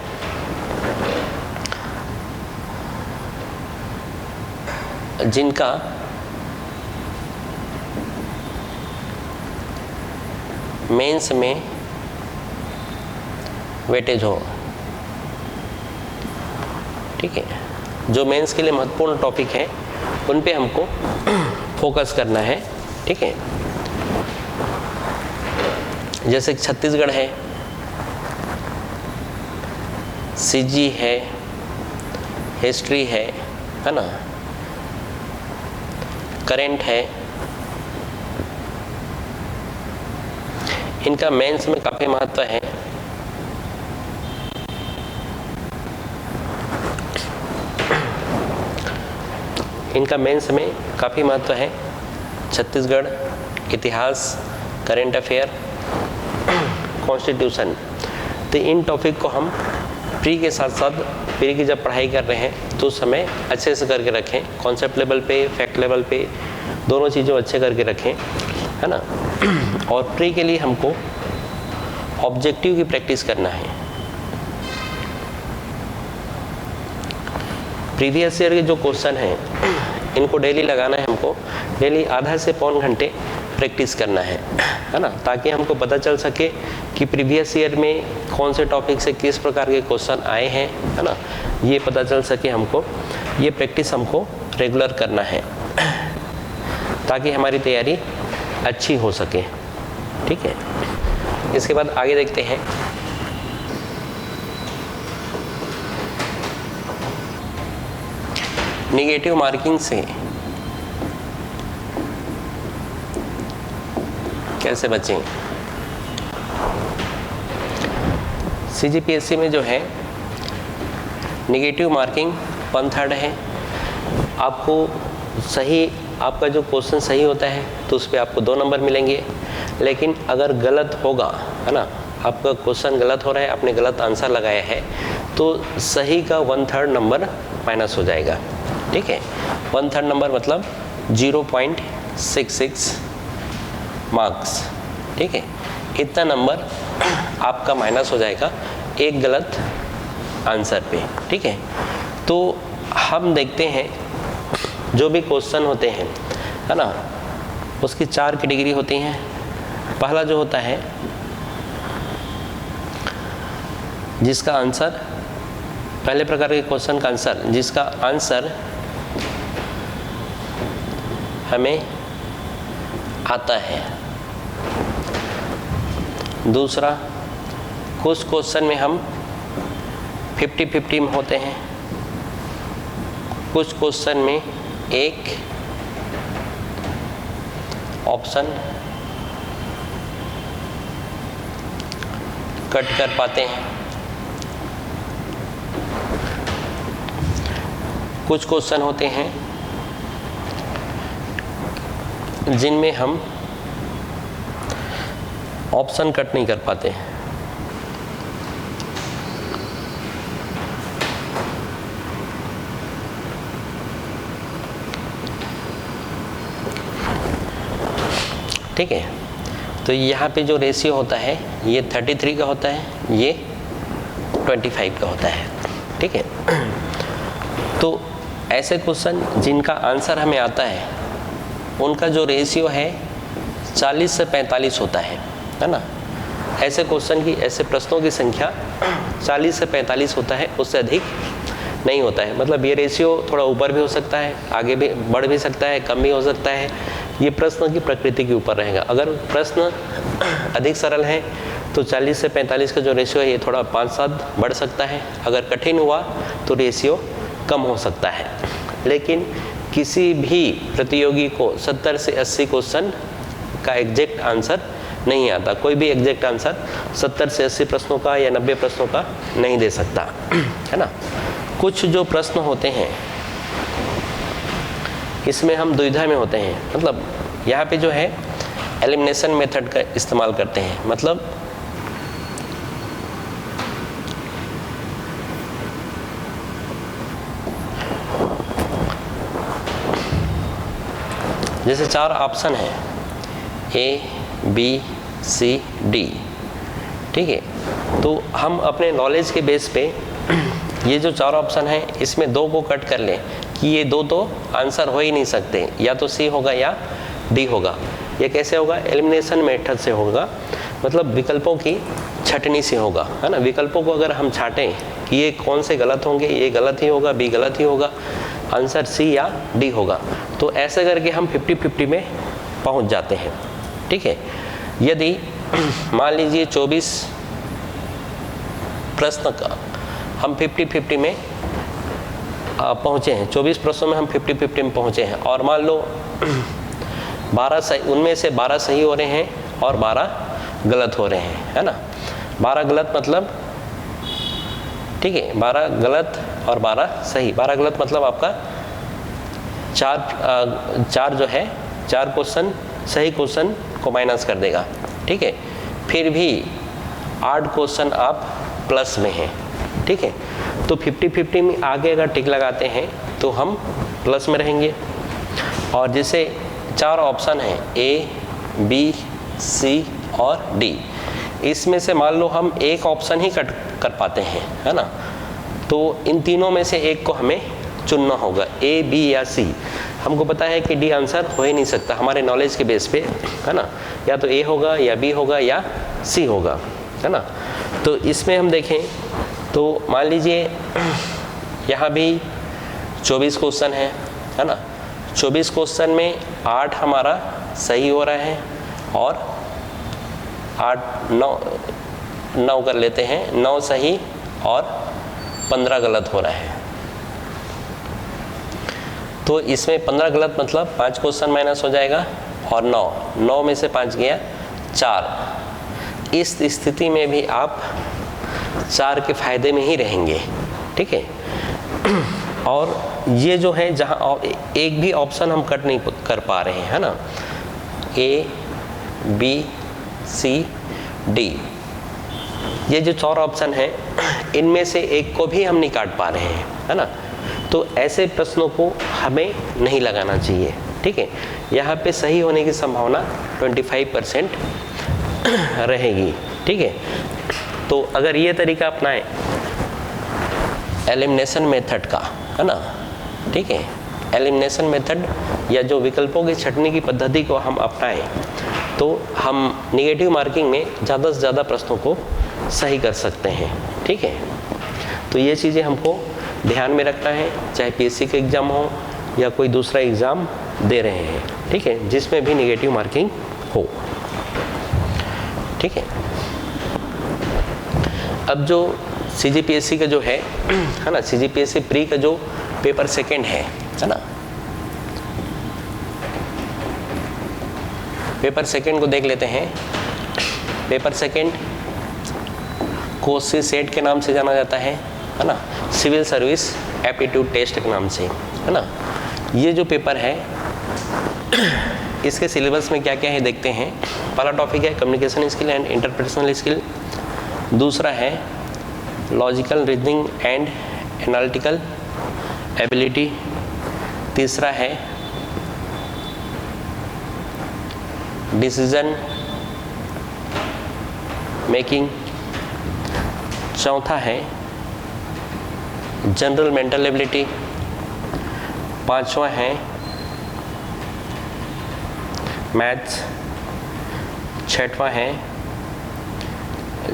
जिनका मेंस में वेटेज हो, ठीक है। जो मेंस के लिए महत्वपूर्ण टॉपिक है उन पे हमको फोकस करना है, ठीक है। जैसे छत्तीसगढ़ है, सीजी है, हिस्ट्री है ना, करेंट है, इनका मेंस में काफ़ी महत्व है। इनका मेंस में काफ़ी महत्व है। छत्तीसगढ़, इतिहास, करेंट अफेयर, कॉन्स्टिट्यूशन। तो इन टॉपिक को हम प्री के साथ साथ प्री की जब पढ़ाई कर रहे हैं तो उस समय अच्छे से करके रखें, कॉन्सेप्ट लेवल पे, फैक्ट लेवल पे, दोनों चीज़ों अच्छे करके रखें, है ना। और प्री के लिए हमको ऑब्जेक्टिव की प्रैक्टिस करना है। प्रीवियस ईयर के जो क्वेश्चन हैं इनको डेली लगाना है, हमको डेली आधा से पौन घंटे प्रैक्टिस करना है ना, ताकि हमको पता चल सके कि प्रीवियस ईयर में कौन से टॉपिक से किस प्रकार के क्वेश्चन आए हैं, है ना। ये पता चल सके हमको, ये प्रैक्टिस हमको रेगुलर करना है ताकि हमारी तैयारी अच्छी हो सके, ठीक है। इसके बाद आगे देखते हैं। नेगेटिव मार्किंग से कैसे बचें। सीजीपीएससी में जो है नेगेटिव मार्किंग 1/3 है। आपको सही, आपका जो क्वेश्चन सही होता है तो उस पर आपको 2 नंबर मिलेंगे, लेकिन अगर गलत होगा, है ना, आपका क्वेश्चन गलत हो रहा है, आपने गलत आंसर लगाया है, तो सही का 1/3 नंबर माइनस हो जाएगा, ठीक है। 1/3 नंबर मतलब 0.66 मार्क्स, ठीक है। इतना नंबर आपका माइनस हो जाएगा एक गलत आंसर पे, ठीक है। तो हम देखते हैं जो भी क्वेश्चन होते हैं, है ना, उसकी 4 कैटेगरी होती हैं। पहला जो होता है जिसका आंसर, पहले प्रकार के क्वेश्चन का आंसर जिसका आंसर हमें आता है। दूसरा, कुछ क्वेश्चन में हम 50-50 में होते हैं, कुछ क्वेश्चन में एक ऑप्शन कट कर पाते हैं, कुछ क्वेश्चन होते हैं जिनमें हम ऑप्शन कट नहीं कर पाते हैं। ठीक है। तो यहाँ पे जो रेशियो होता है ये 33 का होता है, ये 25 का होता है। ठीक है, तो ऐसे क्वेश्चन जिनका आंसर हमें आता है उनका जो रेशियो है 40 से 45 होता है ना। ऐसे क्वेश्चन की, ऐसे प्रश्नों की संख्या 40 से 45 होता है, उससे अधिक नहीं होता है। मतलब ये रेशियो थोड़ा ऊपर भी हो सकता है, आगे भी बढ़ भी सकता है, कम भी हो सकता है। ये प्रश्न की प्रकृति के ऊपर रहेगा। अगर प्रश्न अधिक सरल है तो 40 से 45 का जो रेशियो है ये थोड़ा 5-7 बढ़ सकता है। अगर कठिन हुआ तो रेशियो कम हो सकता है। लेकिन किसी भी प्रतियोगी को 70 से 80 क्वेश्चन का एग्जैक्ट आंसर नहीं आता। कोई भी एग्जैक्ट आंसर 70 से 80 प्रश्नों का या 90 प्रश्नों का नहीं दे सकता, है ना। कुछ जो प्रश्न होते हैं इसमें हम दुविधा में होते हैं। मतलब यहाँ पे जो है एलिमिनेशन मेथड का इस्तेमाल करते हैं। मतलब जैसे 4 ऑप्शन है A, B, C, D, ठीक है। तो हम अपने नॉलेज के बेस पे ये जो 4 ऑप्शन है इसमें 2 को कट कर लें कि ये 2 तो आंसर हो ही नहीं सकते, या तो C होगा या D होगा। ये कैसे होगा? एलिमिनेशन मेथड से होगा, मतलब विकल्पों की छटनी से होगा, है ना। विकल्पों को अगर हम छाटें कि ये कौन से गलत होंगे, ये गलत ही होगा, B गलत ही होगा, आंसर C या D होगा, तो ऐसे करके हम 50-50 में पहुंच जाते हैं। ठीक है, यदि मान लीजिए 24 प्रश्न का हम 50-50 में पहुंचे हैं, 24 प्रश्नों में हम 50-50 में पहुंचे हैं, और मान लो 12 सही, उनमें से 12 सही हो रहे हैं और 12 गलत हो रहे हैं, है ना। 12 गलत मतलब, ठीक है, 12 गलत और 12 सही। 12 गलत मतलब आपका 4 जो है 4 क्वेश्चन सही क्वेश्चन को माइनस कर देगा। ठीक है, फिर भी 8 क्वेश्चन आप प्लस में हैं। ठीक है, तो 50-50 में आगे अगर टिक लगाते हैं तो हम प्लस में रहेंगे। और जैसे 4 ऑप्शन हैं A, B, C और D, इसमें से मान लो हम एक ऑप्शन ही कट कर पाते हैं, है ना, तो इन तीनों में से एक को हमें चुनना होगा, A, B या C। हमको पता है कि D आंसर हो ही नहीं सकता हमारे नॉलेज के बेस पे, है ना, या तो A होगा या B होगा या C होगा, है ना। तो इसमें हम देखें तो मान लीजिए यहाँ भी 24 क्वेश्चन है ना। 24 क्वेश्चन में 8 हमारा सही हो रहा है और 9 कर लेते हैं, 9 सही और 15 गलत हो रहा है। तो इसमें 15 गलत मतलब 5 क्वेश्चन माइनस हो जाएगा और 9 में से 5 गया 4। इस स्थिति में भी आप 4 के फायदे में ही रहेंगे। ठीक है, और ये जो है जहाँ एक भी ऑप्शन हम कट नहीं कर पा रहे हैं, है ना, A, B, C, D, ये जो 4 ऑप्शन है इनमें से एक को भी हम नहीं काट पा रहे हैं, है ना। तो ऐसे प्रश्नों को हमें नहीं लगाना चाहिए। ठीक है, यहाँ पे सही होने की संभावना 25% रहेगी। ठीक है, तो अगर ये तरीका अपनाएं एलिमिनेशन मेथड का, है ना, ठीक है, एलिमिनेशन मेथड या जो विकल्पों की छटनी की पद्धति को हम अपनाएं तो हम नेगेटिव मार्किंग में ज़्यादा से ज़्यादा प्रश्नों को सही कर सकते हैं। ठीक है, तो ये चीज़ें हमको ध्यान में रखना है, चाहे पीएससी का एग्ज़ाम हो या कोई दूसरा एग्ज़ाम दे रहे हैं, ठीक है, जिसमें भी नेगेटिव मार्किंग हो। ठीक है, अब जो सीजीपीएससी का जो है ना, सीजीपीएससी प्री का जो पेपर सेकंड है ना, पेपर सेकंड को देख लेते हैं। पेपर सेकंड को सीसेट के नाम से जाना जाता है ना, सिविल सर्विस एप्टीट्यूड टेस्ट के नाम से, है ना। ये जो पेपर है इसके सिलेबस में क्या क्या है देखते हैं। पहला टॉपिक है communication skill and interpersonal skill, दूसरा है logical reasoning and analytical ability, तीसरा है डिसीजन मेकिंग, चौथा है जनरल मेंटल एबिलिटी, पांचवा है मैथ्स, छठवां है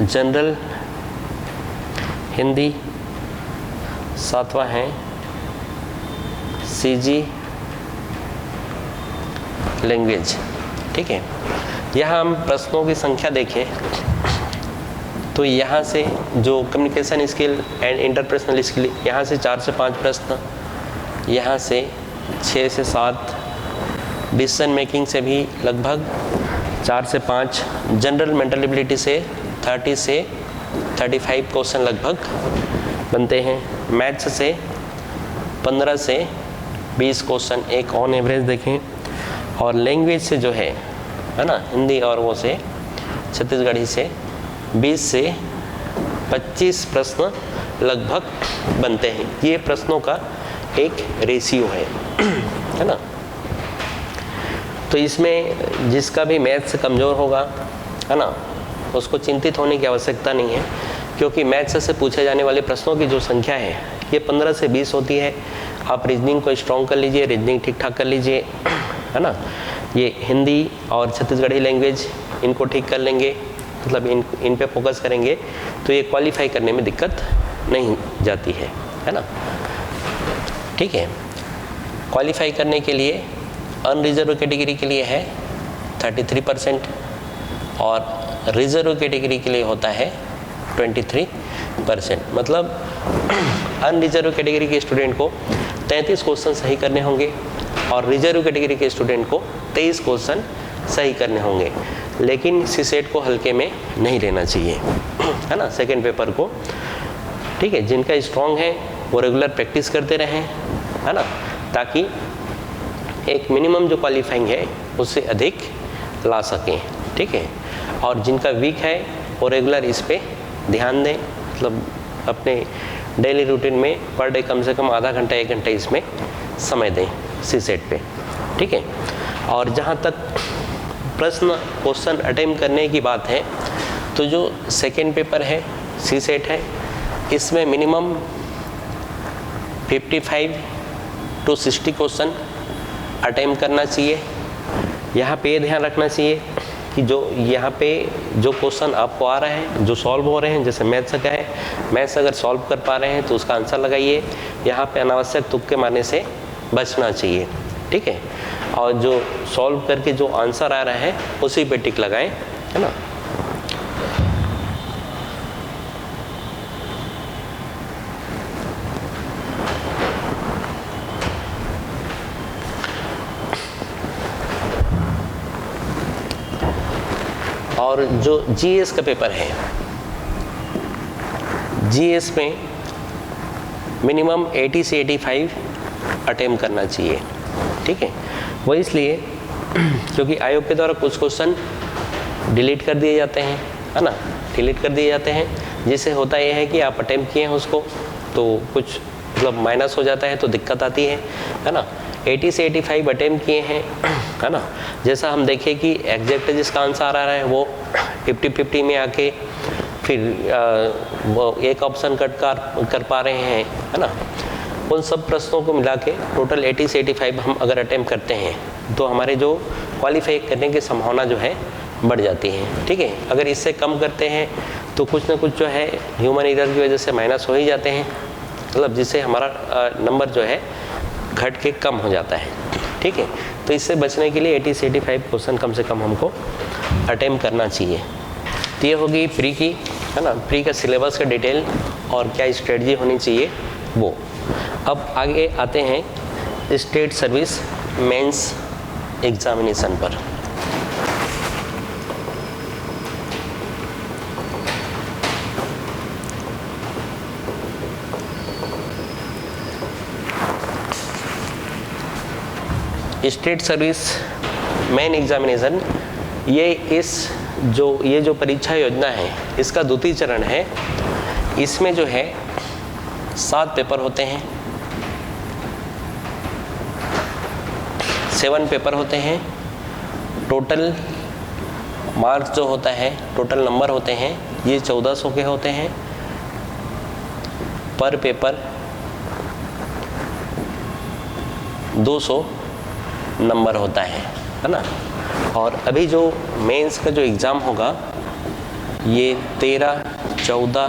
जनरल हिंदी, सातवां है सीजी लैंग्वेज। ठीक है, यहाँ हम प्रश्नों की संख्या देखें तो यहाँ से जो communication skill and interpersonal skill, यहाँ से 4 से 5 प्रश्न, यहाँ से 6 से 7, डिसीजन मेकिंग से भी लगभग 4 से 5, जनरल मेंटल एबिलिटी से 30 से 35 क्वेश्चन लगभग बनते हैं, मैथ्स से 15 से 20 क्वेश्चन एक ऑन एवरेज देखें, और लैंग्वेज से जो है ना, हिंदी और वो से छत्तीसगढ़ी से 20 से 25 प्रश्न लगभग बनते हैं। ये प्रश्नों का एक रेशियो है ना। तो इसमें जिसका भी मैथ्स कमज़ोर होगा है ना, उसको चिंतित होने की आवश्यकता नहीं है, क्योंकि मैथ्स से पूछे जाने वाले प्रश्नों की जो संख्या है ये 15 से 20 होती है। आप रीजनिंग को स्ट्रॉन्ग कर लीजिए, रीजनिंग ठीक ठाक कर लीजिए है ना। ये हिंदी और छत्तीसगढ़ी लैंग्वेज इनको ठीक कर लेंगे, मतलब इन पे फोकस करेंगे तो ये क्वालिफाई करने में दिक्कत नहीं जाती है ना। ठीक है, क्वालिफाई करने के लिए अनरिजर्व कैटेगरी के लिए है 33% और रिजर्व कैटेगरी के लिए होता है 23%। मतलब अनरिजर्व कैटेगरी के स्टूडेंट को 33 क्वेश्चन सही करने होंगे और रिजर्व कैटेगरी के स्टूडेंट को 23 क्वेश्चन सही करने होंगे। लेकिन सीसेट को हल्के में नहीं लेना चाहिए है ना, सेकेंड पेपर को। ठीक है, जिनका स्ट्रॉन्ग है वो रेगुलर प्रैक्टिस करते रहें है ना, ताकि एक मिनिमम जो क्वालिफाइंग है उससे अधिक ला सकें। ठीक है, और जिनका वीक है वो रेगुलर इस पे ध्यान दें, मतलब अपने डेली रूटीन में पर डे कम से कम आधा घंटा 1 घंटा इसमें समय दें सीसेट पे। ठीक है, और जहाँ तक प्रश्न क्वेश्चन अटेम्प्ट करने की बात है तो जो सेकेंड पेपर है सीसेट है, इसमें मिनिमम 55 to 60 क्वेश्चन अटेम्प्ट करना चाहिए। यहाँ पे ध्यान रखना चाहिए कि जो यहाँ पे जो क्वेश्चन आपको आ रहे हैं, जो सॉल्व हो रहे हैं, जैसे मैथ्स का है, मैथ्स अगर सॉल्व कर पा रहे हैं तो उसका आंसर लगाइए। यहाँ पे अनावश्यक तुक्के मारने से बचना चाहिए। ठीक है, और जो सॉल्व करके जो आंसर आ रहा है उसी पे टिक लगाएं है ना। और जो जीएस का पेपर है, जीएस में मिनिमम 80 से 85 अटेम्प्ट करना चाहिए। ठीक है, वो इसलिए क्योंकि आयोग के द्वारा कुछ क्वेश्चन डिलीट कर दिए जाते हैं है ना, डिलीट कर दिए जाते हैं, जिससे होता यह है कि आप अटेम्प्ट किए हैं उसको तो कुछ मतलब माइनस हो जाता है तो दिक्कत आती है ना। 80 से 85 अटेम्प्ट किए हैं है ना। जैसा हम देखें कि एग्जैक्ट जिसका आंसर आ रहा है वो 50-50 में आके फिर वो एक ऑप्शन कट कर पा रहे हैं है ना। उन सब प्रश्नों को मिला के टोटल 80 से 85 हम अगर अटेम्प्ट करते हैं तो हमारे जो क्वालिफाई करने की संभावना जो है बढ़ जाती है। ठीक है, अगर इससे कम करते हैं तो कुछ ना कुछ जो है ह्यूमन एरर की वजह से माइनस हो ही जाते हैं, मतलब जिससे हमारा नंबर जो है घट के कम हो जाता है। ठीक है, तो इससे बचने के लिए 80 से 85 क्वेश्चन कम से कम हमको अटेम्प्ट करना चाहिए। तो ये होगी प्री की है ना, प्री का सिलेबस का डिटेल और क्या स्ट्रेटजी होनी चाहिए वो। अब आगे आते हैं स्टेट सर्विस मेंस एग्जामिनेशन पर। स्टेट सर्विस मेन एग्जामिनेशन ये जो परीक्षा योजना है इसका द्वितीय चरण है। इसमें जो है 7 पेपर होते हैं, 7 पेपर होते हैं। टोटल मार्क्स जो होता है, टोटल नंबर होते हैं ये 1400 के होते हैं पर पेपर 200 नंबर होता है ना। और अभी जो मेंस का जो एग्ज़ाम होगा ये 13, 14,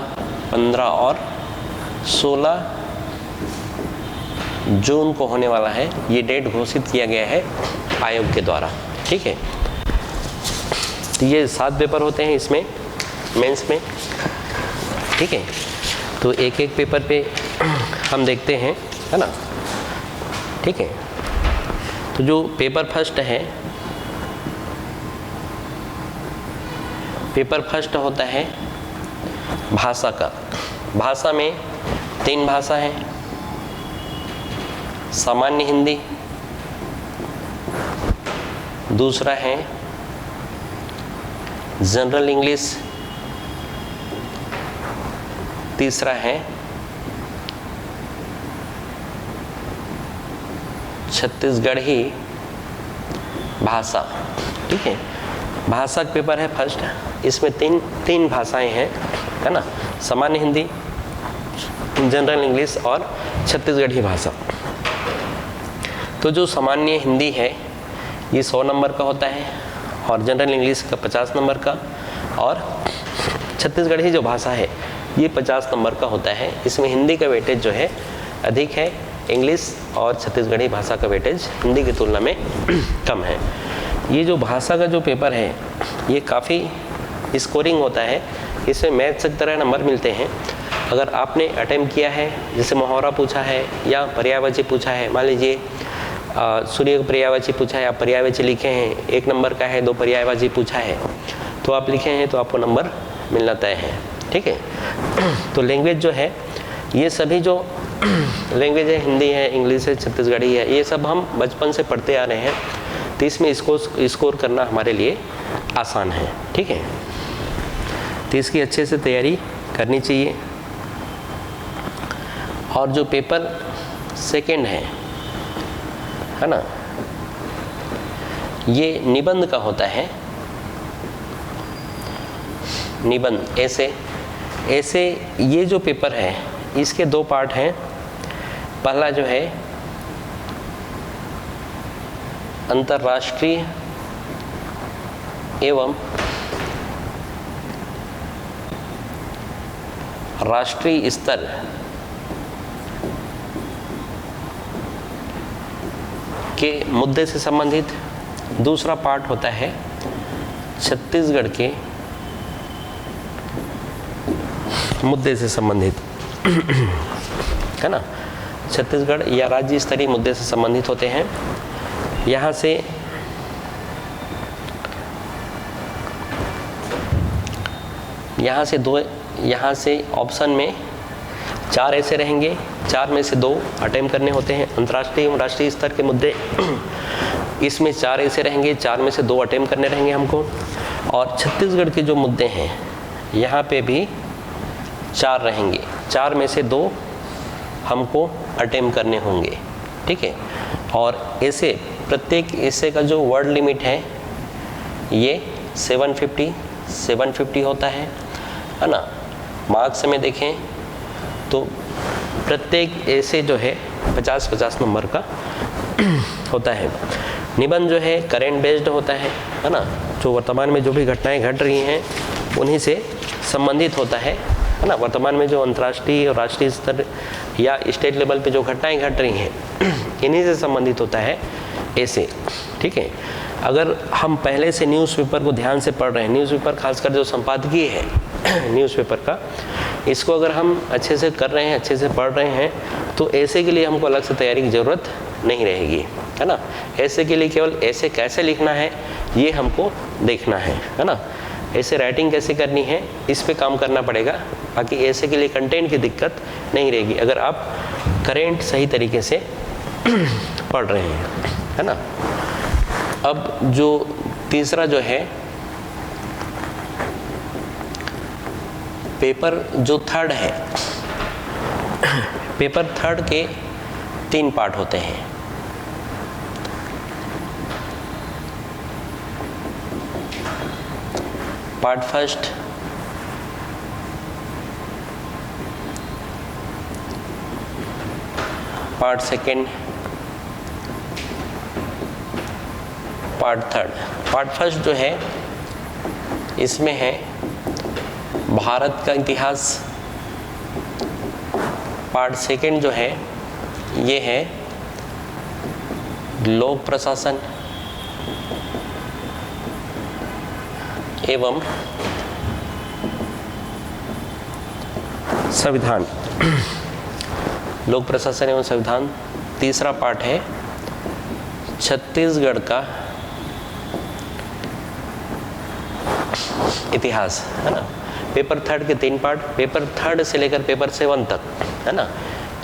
15 और 16 जून को होने वाला है। ये डेट घोषित किया गया है आयोग के द्वारा, ठीक है। तो ये 7 पेपर होते हैं इसमें मेंस में, ठीक है। तो एक एक पेपर पे हम देखते हैं, है ना, ठीक है। तो जो पेपर फर्स्ट है, पेपर फर्स्ट होता है भाषा का। भाषा में 3 भाषा है, सामान्य हिंदी, दूसरा है जनरल इंग्लिश, तीसरा है छत्तीसगढ़ी भाषा, ठीक है। भाषा का पेपर है फर्स्ट। इसमें तीन भाषाएं हैं, है ना, सामान्य हिंदी, जनरल इंग्लिश और छत्तीसगढ़ी भाषा। तो जो सामान्य हिंदी है ये 100 नंबर का होता है और जनरल इंग्लिश का 50 नंबर का, और छत्तीसगढ़ी जो भाषा है ये 50 नंबर का होता है। इसमें हिंदी का वेटेज जो है अधिक है, इंग्लिश और छत्तीसगढ़ी भाषा का वेटेज हिंदी की तुलना में कम है। ये जो भाषा का जो पेपर है ये काफ़ी स्कोरिंग होता है। इसमें मैथ्स की तरह नंबर मिलते हैं। अगर आपने अटेम्प्ट किया है, जैसे मुहावरा पूछा है या पर्यायवाची पूछा है, मान लीजिए सूर्य का पर्यायवाची पूछा है, आप पर्यायवाची लिखे हैं, 1 नंबर का है, 2 पर्यायवाची पूछा है तो आप लिखे हैं तो आपको नंबर मिलना तय है, ठीक है। तो लैंग्वेज जो है ये सभी जो लैंग्वेज है, हिंदी है, इंग्लिश है, छत्तीसगढ़ी है, ये सब हम बचपन से पढ़ते आ रहे हैं, तो इसमें इसको स्कोर करना हमारे लिए आसान है, ठीक है। तो इसकी अच्छे से तैयारी करनी चाहिए। और जो पेपर सेकंड है ना, ये निबंध का होता है। निबंध ऐसे ये जो पेपर है इसके 2 पार्ट हैं। पहला जो है अंतर्राष्ट्रीय एवं राष्ट्रीय स्तर के मुद्दे से संबंधित। दूसरा पार्ट होता है छत्तीसगढ़ के मुद्दे से संबंधित, है ना, छत्तीसगढ़ या राज्य स्तरीय मुद्दे से संबंधित होते हैं। यहाँ से ऑप्शन में 4 ऐसे रहेंगे, 4 में से 2 अटेम्प्ट करने होते हैं। अंतर्राष्ट्रीय एवं राष्ट्रीय स्तर के मुद्दे, इसमें 4 ऐसे रहेंगे, 4 में से 2 अटेम्प्ट करने रहेंगे हमको। और छत्तीसगढ़ के जो मुद्दे हैं यहाँ पे भी 4 रहेंगे, 4 में से 2 हमको अटेम्प्ट करने होंगे, ठीक है। और ऐसे प्रत्येक ऐसे का जो वर्ड लिमिट है ये 750 होता है ना। मार्क्स में देखें तो प्रत्येक ऐसे जो है 50 नंबर का होता है। निबंध जो है करेंट बेस्ड होता है ना, जो वर्तमान में जो भी घटनाएं घट रही हैं उन्हीं से संबंधित होता है ना। वर्तमान में जो अंतर्राष्ट्रीय और राष्ट्रीय स्तर या स्टेट लेवल पे जो घटनाएं घट रही हैं इन्हीं से संबंधित होता है ऐसे, ठीक है। अगर हम पहले से न्यूज़पेपर को ध्यान से पढ़ रहे हैं, न्यूज़पेपर खासकर जो संपादकीय है न्यूज़पेपर का, इसको अगर हम अच्छे से कर रहे हैं, अच्छे से पढ़ रहे हैं, तो ऐसे के लिए हमको अलग से तैयारी की ज़रूरत नहीं रहेगी, है ना। ऐसे के लिए केवल ऐसे कैसे लिखना है ये हमको देखना है ना। ऐसे राइटिंग कैसे करनी है इस पे काम करना पड़ेगा, बाकी ऐसे के लिए कंटेंट की दिक्कत नहीं रहेगी अगर आप करेंट सही तरीके से पढ़ रहे हैं, है ना। अब जो तीसरा जो है पेपर जो थर्ड है, पेपर थर्ड के 3 पार्ट होते हैं। Part first part second, part third. Part first जो है इसमें है भारत का इतिहास। पार्ट सेकेंड जो है ये है लोक प्रशासन एवं संविधान। लोक प्रशासन एवं संविधान। तीसरा पार्ट है छत्तीसगढ़ का इतिहास, है ना। पेपर थर्ड के 3 पार्ट, पेपर थर्ड से लेकर पेपर 7 तक, है ना,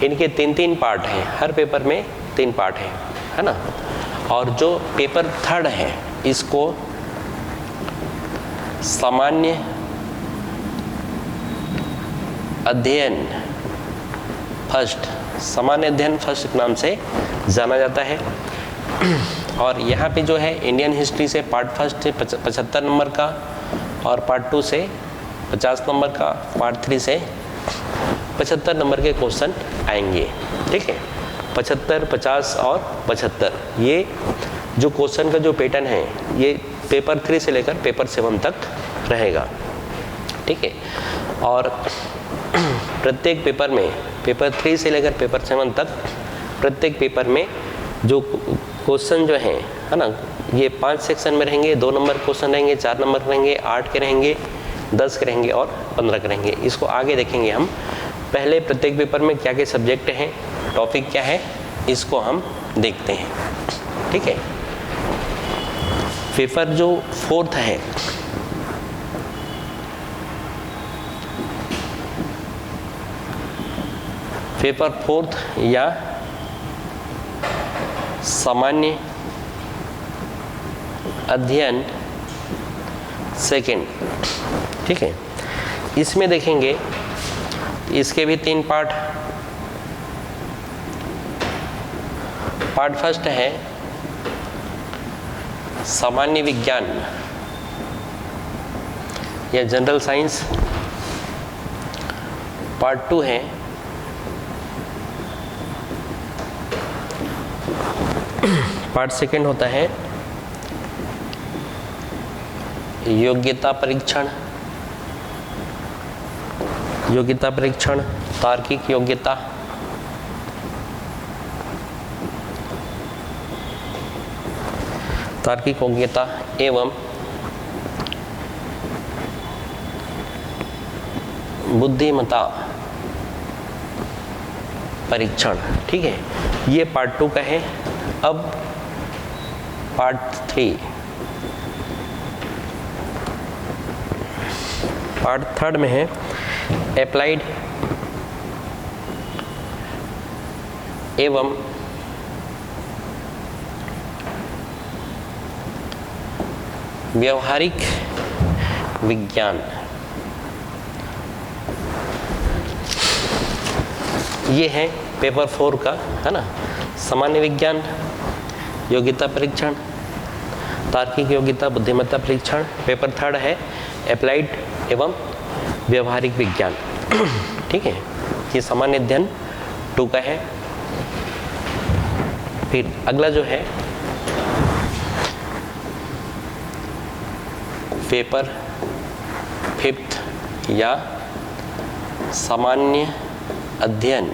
इनके 3-3 पार्ट हैं, हर पेपर में 3 पार्ट हैं, है ना। और जो पेपर थर्ड है इसको सामान्य अध्ययन फर्स्ट, सामान्य अध्ययन फर्स्ट के नाम से जाना जाता है। और यहाँ पे जो है इंडियन हिस्ट्री से पार्ट फर्स्ट से 75 नंबर का, और पार्ट 2 से 50 नंबर का, पार्ट 3 से 75 नंबर के क्वेश्चन आएंगे, ठीक है। 75, 50 और 75 ये जो क्वेश्चन का जो पैटर्न है ये पेपर 3 से लेकर पेपर 7 तक रहेगा, ठीक है। और प्रत्येक पेपर में, पेपर 3 से लेकर पेपर 7 तक प्रत्येक पेपर में जो क्वेश्चन जो हैं, है ना, ये 5 सेक्शन में रहेंगे। 2 नंबर क्वेश्चन रहेंगे, 4 नंबर रहेंगे, 8 के रहेंगे, 10 के रहेंगे और 15 के रहेंगे। इसको आगे देखेंगे हम। पहले प्रत्येक पेपर में क्या क्या सब्जेक्ट हैं, टॉपिक क्या है, इसको हम देखते हैं, ठीक है। पेपर जो 4th है, पेपर 4th या सामान्य अध्ययन सेकेंड, ठीक है। इसमें देखेंगे इसके भी 3 पार्ट। पार्ट फर्स्ट है सामान्य विज्ञान या जनरल साइंस। पार्ट 2 है पार्ट सेकेंड होता है योग्यता परीक्षण। योग्यता परीक्षण, तार्किक योग्यता, तार्किक योग्यता एवं बुद्धिमत्ता परीक्षण, ठीक है। ये पार्ट 2 का है। अब पार्ट 3, पार्ट थर्ड में है अप्लाइड एवं व्यवहारिक विज्ञान। ये है पेपर 4 का, है ना। सामान्य विज्ञान, योग्यता परीक्षण, तार्किक योग्यता, बुद्धिमत्ता परीक्षण। पेपर थर्ड है अप्लाइड एवं व्यवहारिक विज्ञान, ठीक है। ये सामान्य अध्ययन 2 का है। फिर अगला जो है पेपर 5th या सामान्य अध्ययन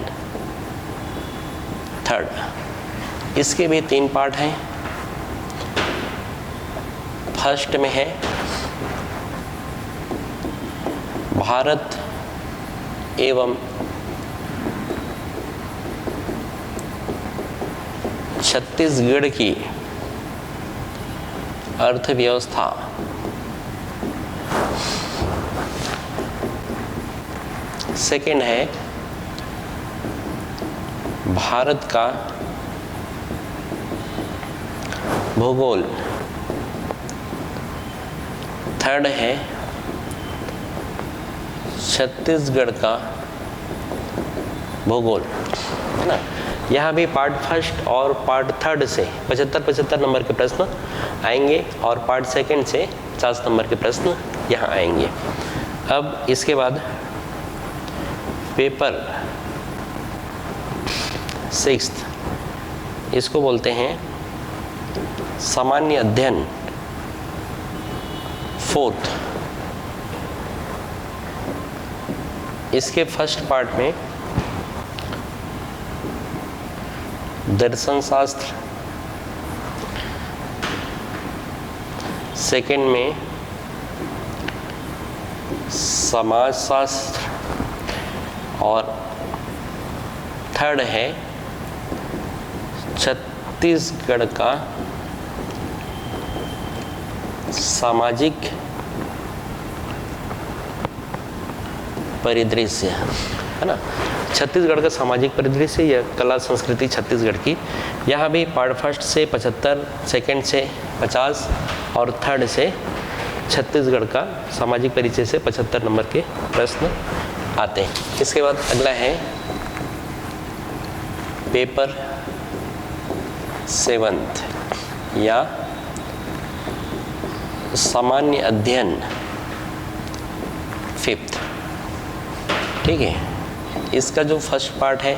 थर्ड। इसके भी 3 पार्ट हैं। फर्स्ट में है भारत एवं छत्तीसगढ़ की अर्थव्यवस्था। सेकेंड है भारत का भूगोल। थर्ड है छत्तीसगढ़ का भूगोल, है ना। यहाँ भी पार्ट फर्स्ट और पार्ट थर्ड से 75 नंबर के प्रश्न आएंगे और पार्ट सेकंड से 50 नंबर के प्रश्न यहाँ आएंगे। अब इसके बाद पेपर सिक्स्थ, इसको बोलते हैं सामान्य अध्ययन। फोर्थ, इसके फर्स्ट पार्ट में दर्शन शास्त्र, सेकंड में समाज शास्त्र और थर्ड है छत्तीसगढ़ का सामाजिक परिदृश्य, है ना। छत्तीसगढ़ का सामाजिक परिदृश्य या कला संस्कृति छत्तीसगढ़ की। यहाँ भी पार्ट फर्स्ट से 75, सेकंड से 50 और थर्ड से छत्तीसगढ़ का सामाजिक परिचय से 75 नंबर के प्रश्न आते हैं। इसके बाद अगला है पेपर 7 या सामान्य अध्ययन 5th। ठीक है, इसका जो फर्स्ट पार्ट है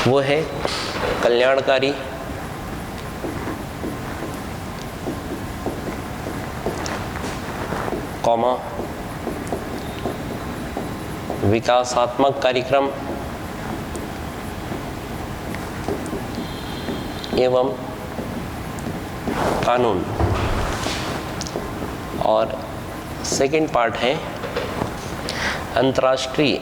वो है कल्याणकारी, कॉमा विकासात्मक कार्यक्रम एवं कानून, और सेकंड पार्ट है अंतर्राष्ट्रीय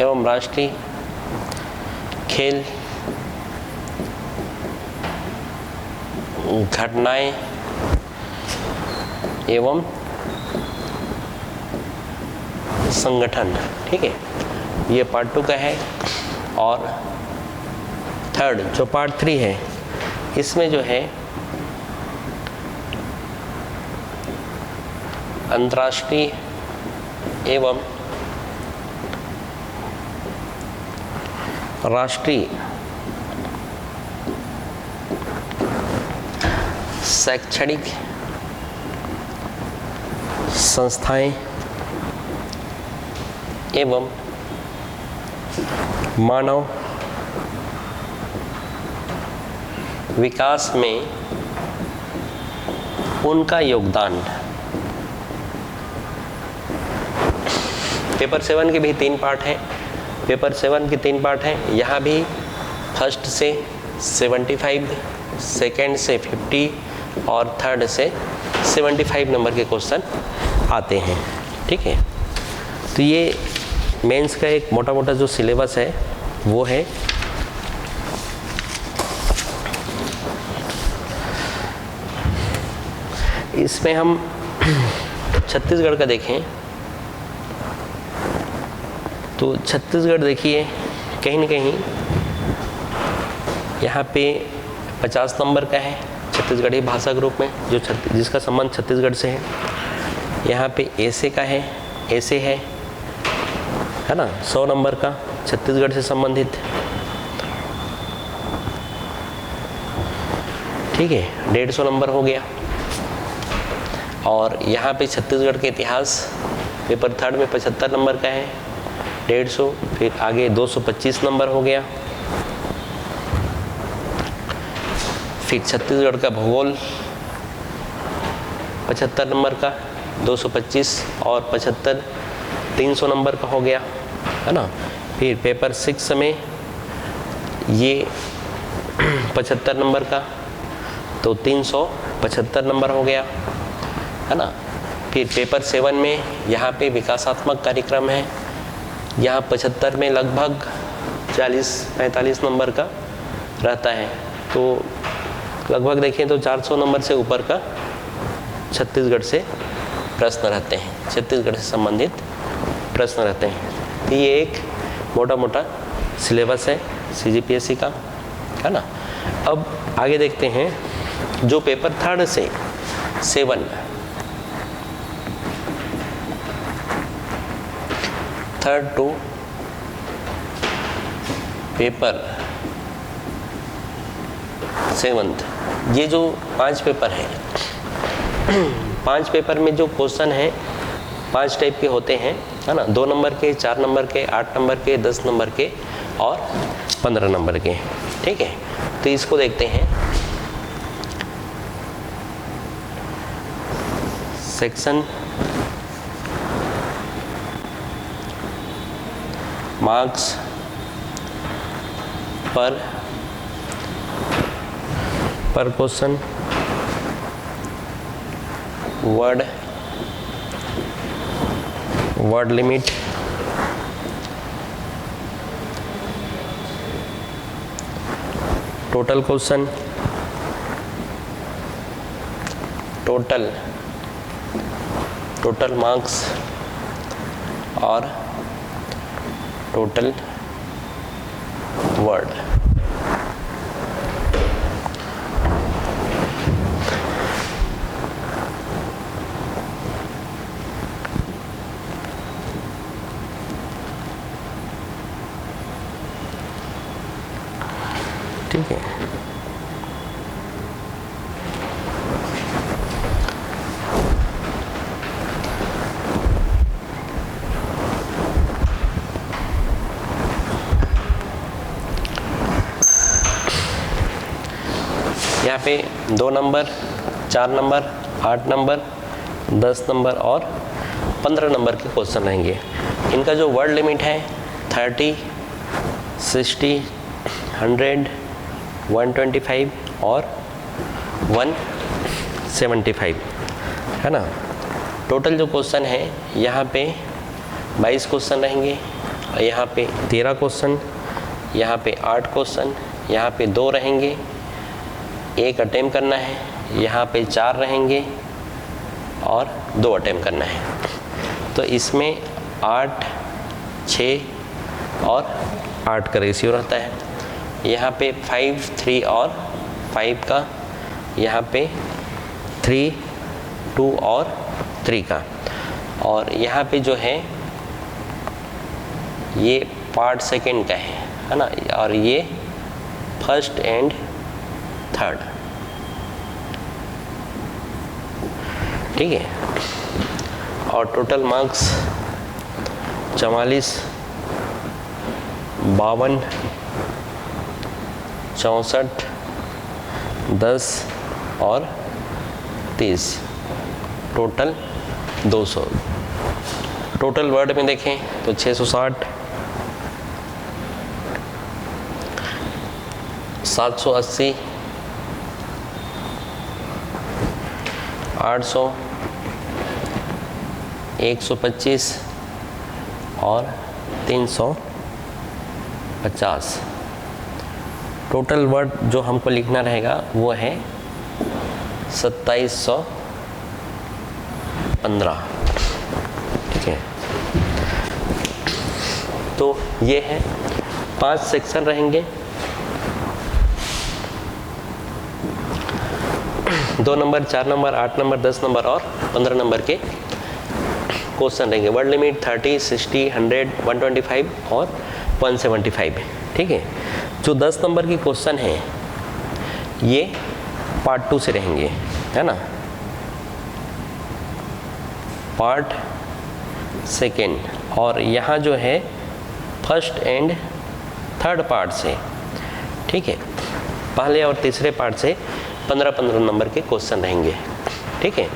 एवं राष्ट्रीय खेल घटनाएं एवं संगठन। ठीक है, ये पार्ट 2 का है। और थर्ड जो पार्ट 3 है, इसमें जो है अंतर्राष्ट्रीय एवं राष्ट्रीय शैक्षणिक संस्थाएं एवं मानव विकास में उनका योगदान। पेपर 7 के भी 3 पार्ट हैं। पेपर 7 के 3 पार्ट हैं। यहाँ भी फर्स्ट से 75, सेकंड से 50 और थर्ड से 75 नंबर के क्वेश्चन आते हैं। ठीक है, तो ये मेंस का एक मोटा मोटा जो सिलेबस है वो है। इसमें हम छत्तीसगढ़ का देखें तो छत्तीसगढ़ देखिए कहीं न कहीं यहाँ पे 50 नंबर का है छत्तीसगढ़ी भाषा ग्रुप में, जो जिसका संबंध छत्तीसगढ़ से है। यहाँ पे ऐसे का है, ऐसे है ना, 100 नंबर का छत्तीसगढ़ से संबंधित। ठीक है, 150 नंबर हो गया। और यहाँ पे छत्तीसगढ़ के इतिहास पेपर 3 में 75 नंबर का है, 150, फिर आगे 225 नंबर हो गया। फिर छत्तीसगढ़ का भूगोल 75 नंबर का, 225 और 75 300 नंबर का हो गया, है ना। फिर पेपर 6 में ये 75 नंबर का, तो 375 नंर हो गया, है ना। फिर पेपर 7 में यहाँ पे विकासात्मक कार्यक्रम है, यहाँ 75 में लगभग 40-45 नंबर का रहता है। तो लगभग देखें तो 400 नंबर से ऊपर का छत्तीसगढ़ से प्रश्न रहते हैं, छत्तीसगढ़ से संबंधित प्रश्न रहते हैं। तो ये एक मोटा मोटा सिलेबस है CGPSC का, है ना। अब आगे देखते हैं जो पेपर 3 से 7, 3rd to पेपर 7th, ये जो 5 पेपर हैं 5 पेपर में जो क्वेश्चन है 5 टाइप के होते हैं, है ना, 2 नंबर के, 4 नंबर के, 8 नंबर के, 10 नंबर के और 15 नंबर के। ठीक है, तो इसको देखते हैं। सेक्शन मार्क्स पर question, word limit, total question, total marks और टोटल वर्ड। ठीक है, यहाँ पे 2 नंबर, 4 नंबर, 8 नंबर, 10 नंबर और 15 नंबर के क्वेश्चन रहेंगे। इनका जो वर्ड लिमिट है 30, 60, 100, 125 और 175, है ना। टोटल जो क्वेश्चन है यहाँ पे 22 क्वेश्चन रहेंगे, यहाँ पे 13 क्वेश्चन, यहाँ पे 8 क्वेश्चन, यहाँ पे 2 रहेंगे, 1 अटेम्प्ट करना है, यहाँ पे 4 रहेंगे और 2 अटेम्प्ट करना है। तो इसमें 8, 6 और 8 का रेशियो रहता है। यहाँ पे 5, 3 और 5 का, यहाँ पे 3, 2 और 3 का, और यहाँ पे जो है ये पार्ट सेकंड का है ना, और ये फर्स्ट एंड थर्ड। ठीक है, और टोटल मार्क्स 44, 52, 64, 10 और 30, टोटल 200। टोटल वर्ड में देखें तो 660, 780, 800, 125 और 350। टोटल वर्ड जो हमको लिखना रहेगा वो है 2715। ठीक है, तो ये है 5 सेक्शन रहेंगे, 2 नंबर, 4 नंबर, 8 नंबर, 10 नंबर और 15 नंबर के क्वेश्चन रहेंगे। वर्ड लिमिट 30, 60, 100, 125 और 175। ठीक है, जो 10 नंबर की क्वेश्चन है ये पार्ट 2 से रहेंगे, है ना, पार्ट सेकेंड, और यहाँ जो है फर्स्ट एंड थर्ड पार्ट से। ठीक है, पहले और तीसरे पार्ट से 15-15 नंबर के क्वेश्चन रहेंगे। ठीक है,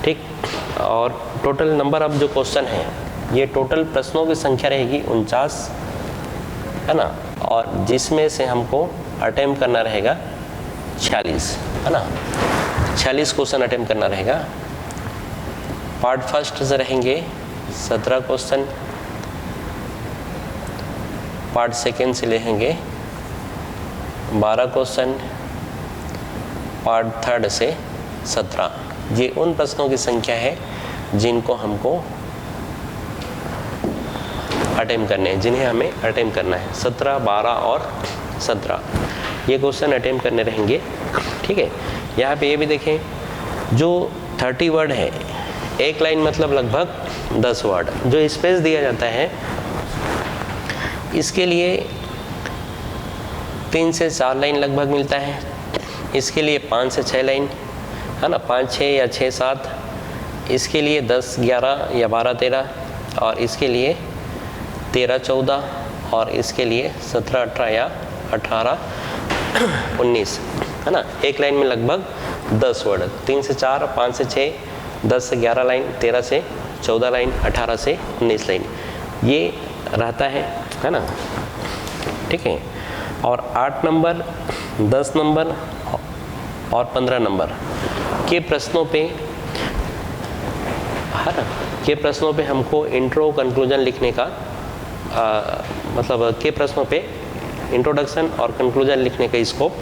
ठीक, और टोटल नंबर ऑफ जो क्वेश्चन है, ये टोटल प्रश्नों की संख्या रहेगी 49, है ना, और जिसमें से हमको अटेम्प्ट करना रहेगा 46, है ना, 46 क्वेश्चन अटेम्प्ट करना रहेगा। पार्ट फर्स्ट से रहेंगे 17 क्वेश्चन, पार्ट सेकेंड से लेंगे 12 क्वेश्चन, पार्ट थर्ड से 17। ये उन प्रश्नों की संख्या है जिनको हमको अटेम्प्ट करने हैं, जिन्हें हमें अटेम्प्ट करना है। 17, 12 और 17 ये क्वेश्चन अटेम्प्ट करने रहेंगे। ठीक है, यहाँ पे ये भी देखें, जो 30 वर्ड है, एक लाइन मतलब लगभग 10 वर्ड। जो स्पेस दिया जाता है इसके लिए 3 से 4 लाइन लगभग मिलता है। इसके लिए 5 से 6 लाइन, है ना, 5 6 या 6 7। इसके लिए 10 11 या 12 13, और इसके लिए 13 14, और इसके लिए 17 18 या 18 19, है ना। एक लाइन में लगभग 10 वर्ड। 3 से 4, 5 से 6, 10 से 11 लाइन, 13 से 14 लाइन, 18 से 19 लाइन, ये रहता है ना, ठीक है। और 8 नंबर, 10 नंबर और 15 नंबर के प्रश्नों पे, है ना, के प्रश्नों पे हमको इंट्रो कंक्लूजन लिखने का मतलब के प्रश्नों पे इंट्रोडक्शन और कंक्लूजन लिखने का स्कोप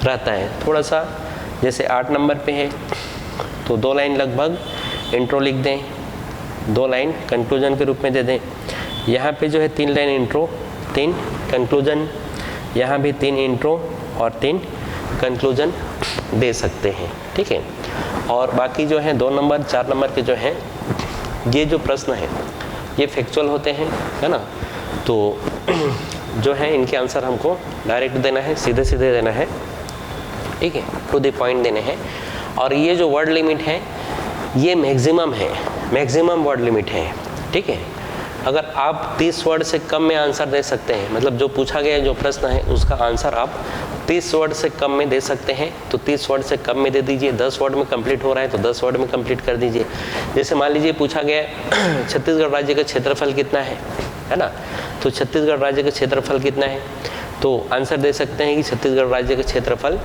रहता है। थोड़ा सा जैसे 8 नंबर पे है तो 2 लाइन लगभग इंट्रो लिख दें, 2 लाइन कंक्लूजन के रूप में दे दें। यहाँ पे जो है 3 लाइन इंट्रो, 3 कंक्लूजन, यहाँ भी 3 इंट्रो और 3 कंक्लूजन दे सकते हैं, ठीक है। और बाकी जो है 2 नंबर 4 नंबर के जो हैं, ये जो प्रश्न है ये फैक्चुअल होते हैं, है ना। तो जो है इनके आंसर हमको डायरेक्ट देना है, सीधे सीधे देना है, ठीक है, टू द पॉइंट देने हैं। और ये जो वर्ड लिमिट है ये मैक्सिमम है, मैक्सिमम वर्ड लिमिट है, ठीक है। अगर आप 30 वर्ड से कम में आंसर दे सकते हैं, मतलब जो पूछा गया जो प्रश्न है उसका आंसर आप 30 वर्ड से कम में दे सकते हैं, तो 30 वर्ड से कम में दे दीजिए। 10 वर्ड में कंप्लीट हो रहा है तो 10 वर्ड में कंप्लीट कर दीजिए। जैसे मान लीजिए पूछा गया छत्तीसगढ़ राज्य का क्षेत्रफल कितना है ना, तो छत्तीसगढ़ राज्य का क्षेत्रफल कितना है, तो आंसर दे सकते हैं कि छत्तीसगढ़ राज्य का क्षेत्रफल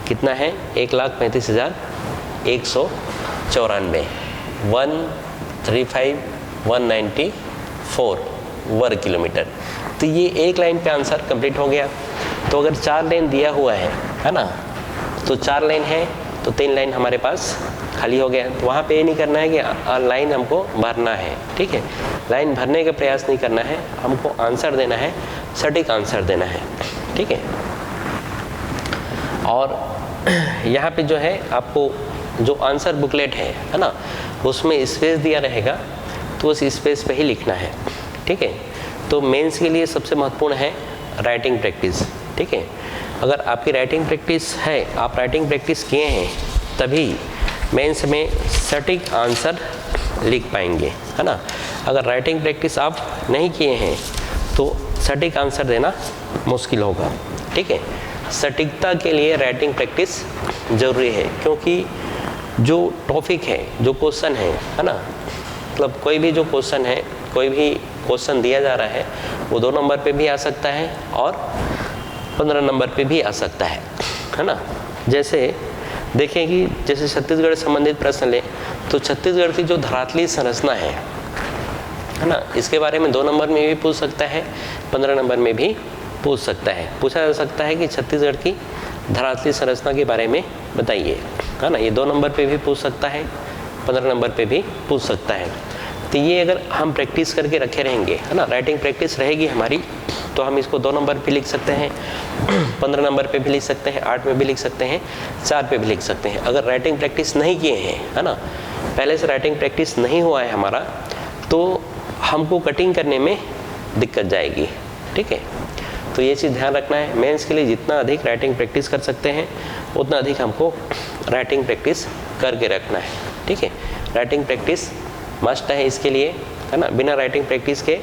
कितना है, 1,35,194, 135,194 वर्ग किलोमीटर। तो ये एक लाइन पे आंसर कंप्लीट हो गया। तो अगर 4 लाइन दिया हुआ है ना, तो 4 लाइन है तो 3 लाइन हमारे पास खाली हो गया। तो वहाँ पे ये नहीं करना है कि लाइन हमको भरना है, ठीक है, लाइन भरने का प्रयास नहीं करना है, हमको आंसर देना है, सटीक आंसर देना है, ठीक है। और यहाँ पे जो है आपको जो आंसर बुकलेट है ना, उसमें स्पेस दिया रहेगा, तो उस स्पेस पे ही लिखना है, ठीक है। तो मेंस के लिए सबसे महत्वपूर्ण है राइटिंग प्रैक्टिस, ठीक है। अगर आपकी राइटिंग प्रैक्टिस है, आप राइटिंग प्रैक्टिस किए हैं, तभी मेंस में सटीक आंसर लिख पाएंगे, है ना। अगर राइटिंग प्रैक्टिस आप नहीं किए हैं तो सटीक आंसर देना मुश्किल होगा, ठीक है। सटीकता के लिए राइटिंग प्रैक्टिस ज़रूरी है, क्योंकि जो टॉपिक है, जो क्वेश्चन है ना, मतलब कोई भी जो क्वेश्चन है, कोई भी क्वेश्चन दिया जा रहा है, वो 2 नंबर पे भी आ सकता है और 15 नंबर पे भी आ सकता है ना। जैसे देखें कि जैसे छत्तीसगढ़ से संबंधित प्रश्न लें, तो छत्तीसगढ़ की जो धरातलीय संरचना है ना, इसके बारे में 2 नंबर में भी पूछ सकता है, 15 नंबर में भी पूछ सकता है। पूछा जा सकता है कि छत्तीसगढ़ की धरातलीय संरचना के बारे में बताइए, है ना। ये 2 नंबर पे भी पूछ सकता है, 15 नंबर पे भी पूछ सकता है। तो ये अगर हम प्रैक्टिस करके रखे रहेंगे, है ना, राइटिंग प्रैक्टिस रहेगी हमारी, तो हम इसको 2 नंबर पे लिख सकते हैं, 15 नंबर पे भी लिख सकते हैं, 8 में भी लिख सकते हैं, 4 पे भी लिख सकते हैं। अगर राइटिंग प्रैक्टिस नहीं किए हैं, है ना, पहले से राइटिंग प्रैक्टिस नहीं हुआ है हमारा, तो हमको कटिंग करने में दिक्कत जाएगी, ठीक है। तो ये चीज़ ध्यान रखना है। मेंस के लिए जितना अधिक राइटिंग प्रैक्टिस कर सकते हैं, उतना अधिक हमको राइटिंग प्रैक्टिस करके रखना है, ठीक है। राइटिंग प्रैक्टिस मस्ट है इसके लिए, है ना। बिना राइटिंग प्रैक्टिस के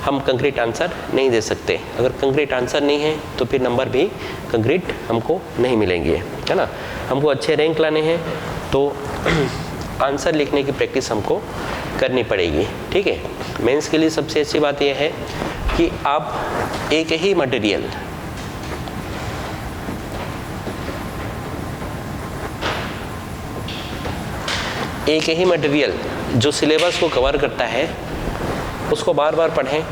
हम कंक्रीट आंसर नहीं दे सकते। अगर कंक्रीट आंसर नहीं है तो फिर नंबर भी कंक्रीट हमको नहीं मिलेंगे, है ना। हमको अच्छे रैंक लाने हैं तो आंसर लिखने की प्रैक्टिस हमको करनी पड़ेगी, ठीक है। मेंस के लिए सबसे अच्छी बात यह है कि आप एक ही मटेरियल जो सिलेबस को कवर करता है उसको बार बार पढ़ें,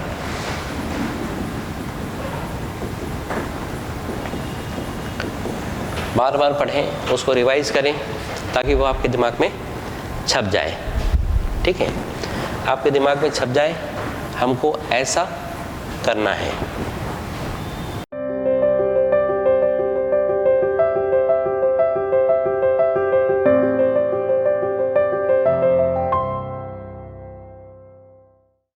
बार बार पढ़ें, उसको रिवाइज करें, ताकि वो आपके दिमाग में छप जाए, ठीक है। आपके दिमाग में छप जाए, हमको ऐसा करना है।